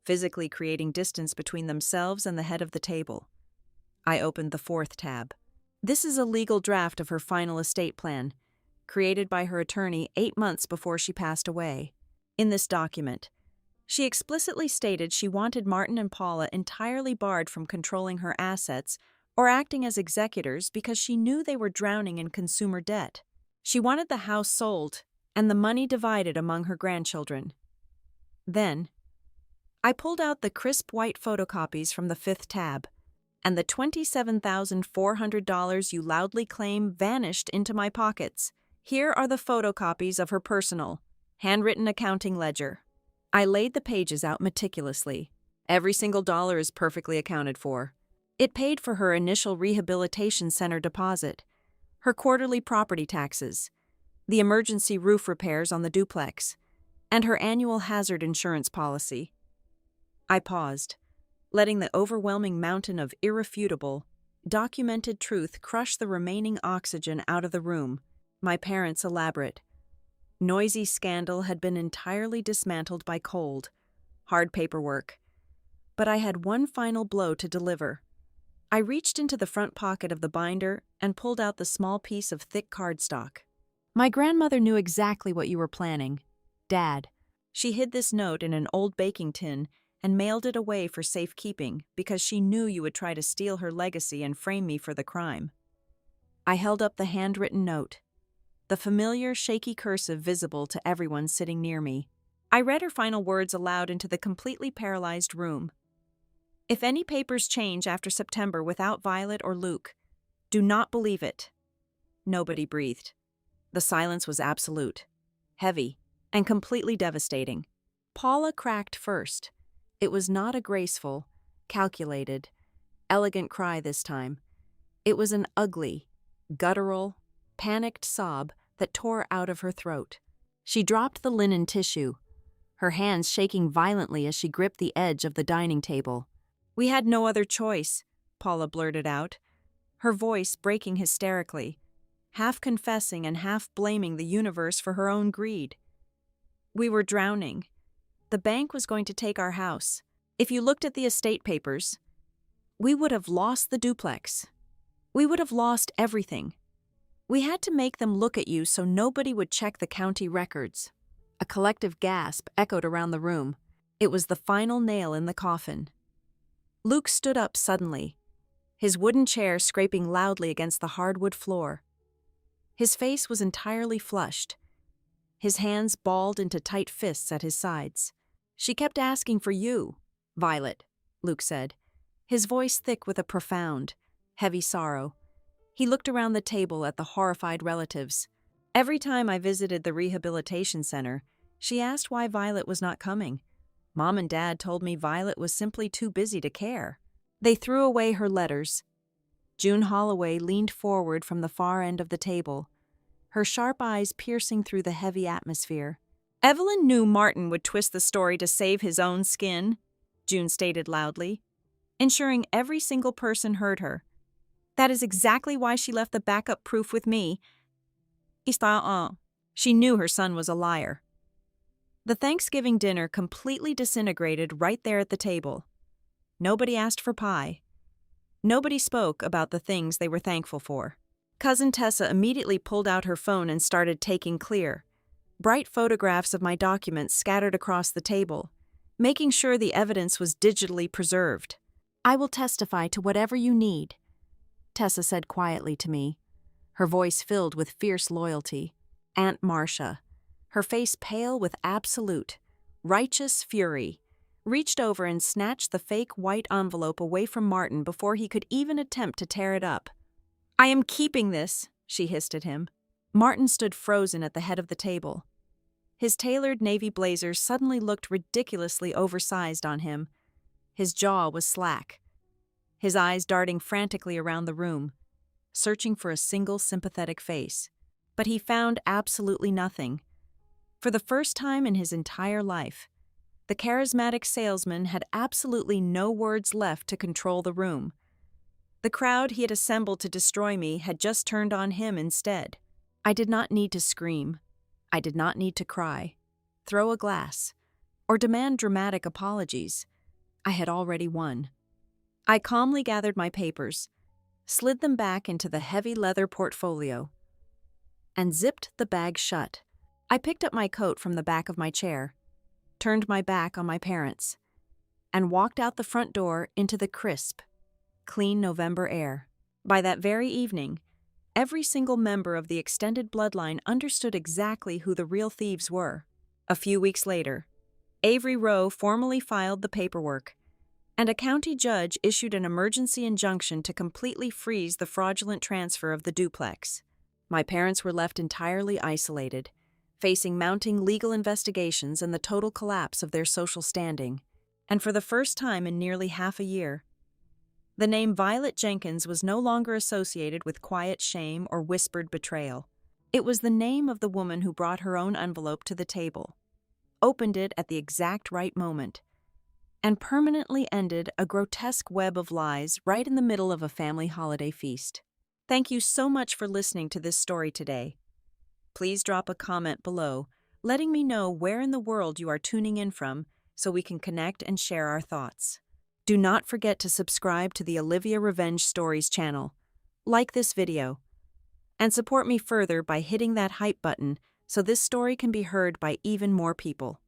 physically creating distance between themselves and the head of the table. I opened the fourth tab. "This is a legal draft of her final estate plan, created by her attorney 8 months before she passed away. In this document, she explicitly stated she wanted Martin and Paula entirely barred from controlling her assets or acting as executors because she knew they were drowning in consumer debt. She wanted the house sold and the money divided among her grandchildren." Then, I pulled out the crisp white photocopies from the fifth tab, and the $27,400 you loudly claim vanished into my pockets. "Here are the photocopies of her personal, handwritten accounting ledger." I laid the pages out meticulously. Every single dollar is perfectly accounted for. It paid for her initial rehabilitation center deposit, her quarterly property taxes, the emergency roof repairs on the duplex, and her annual hazard insurance policy. I paused, letting the overwhelming mountain of irrefutable, documented truth crush the remaining oxygen out of the room. My parents' elaborate, noisy scandal had been entirely dismantled by cold, hard paperwork. But I had one final blow to deliver. I reached into the front pocket of the binder and pulled out the small piece of thick cardstock. "My grandmother knew exactly what you were planning, Dad. She hid this note in an old baking tin and mailed it away for safekeeping because she knew you would try to steal her legacy and frame me for the crime." I held up the handwritten note, the familiar shaky cursive visible to everyone sitting near me. I read her final words aloud into the completely paralyzed room. "If any papers change after September without Violet or Luke, do not believe it." Nobody breathed. The silence was absolute. heavy, and completely devastating. Paula cracked first. It was not a graceful, calculated, elegant cry this time. It was an ugly, guttural, panicked sob that tore out of her throat. She dropped the linen tissue, her hands shaking violently as she gripped the edge of the dining table. "We had no other choice," Paula blurted out, her voice breaking hysterically, half confessing and half blaming the universe for her own greed. "We were drowning. The bank was going to take our house. If you looked at the estate papers, we would have lost the duplex. We would have lost everything. We had to make them look at you so nobody would check the county records." A collective gasp echoed around the room. It was the final nail in the coffin. Luke stood up suddenly, his wooden chair scraping loudly against the hardwood floor. His face was entirely flushed, his hands balled into tight fists at his sides. "She kept asking for you, Violet," Luke said, his voice thick with a profound, heavy sorrow. He looked around the table at the horrified relatives. "Every time I visited the rehabilitation center, she asked why Violet was not coming. Mom and Dad told me Violet was simply too busy to care." They threw away her letters. June Holloway leaned forward from the far end of the table, her sharp eyes piercing through the heavy atmosphere. "Evelyn knew Martin would twist the story to save his own skin," June stated loudly, ensuring every single person heard her. "That is exactly why she left the backup proof with me. She knew her son was a liar." The Thanksgiving dinner completely disintegrated right there at the table. Nobody asked for pie. Nobody spoke about the things they were thankful for. Cousin Tessa immediately pulled out her phone and started taking clear, bright photographs of my documents scattered across the table, making sure the evidence was digitally preserved. "I will testify to whatever you need," Tessa said quietly to me, her voice filled with fierce loyalty. Aunt Marcia, her face pale with absolute, righteous fury, reached over and snatched the fake white envelope away from Martin before he could even attempt to tear it up. "I am keeping this," she hissed at him. Martin stood frozen at the head of the table. His tailored navy blazer suddenly looked ridiculously oversized on him. His jaw was slack, his eyes darting frantically around the room, searching for a single sympathetic face. But he found absolutely nothing. For the first time in his entire life, the charismatic salesman had absolutely no words left to control the room. The crowd he had assembled to destroy me had just turned on him instead. I did not need to scream. I did not need to cry, throw a glass, or demand dramatic apologies. I had already won. I calmly gathered my papers, slid them back into the heavy leather portfolio, and zipped the bag shut. I picked up my coat from the back of my chair, turned my back on my parents, and walked out the front door into the crisp, clean November air. By that very evening, every single member of the extended bloodline understood exactly who the real thieves were. A few weeks later, Avery Rowe formally filed the paperwork, and a county judge issued an emergency injunction to completely freeze the fraudulent transfer of the duplex. My parents were left entirely isolated, facing mounting legal investigations and the total collapse of their social standing. And for the first time in nearly half a year, the name Violet Jenkins was no longer associated with quiet shame or whispered betrayal. It was the name of the woman who brought her own envelope to the table, opened it at the exact right moment, and permanently ended a grotesque web of lies right in the middle of a family holiday feast. Thank you so much for listening to this story today. Please drop a comment below, letting me know where in the world you are tuning in from so we can connect and share our thoughts. Do not forget to subscribe to the Olivia Revenge Stories channel, like this video, and support me further by hitting that hype button so this story can be heard by even more people.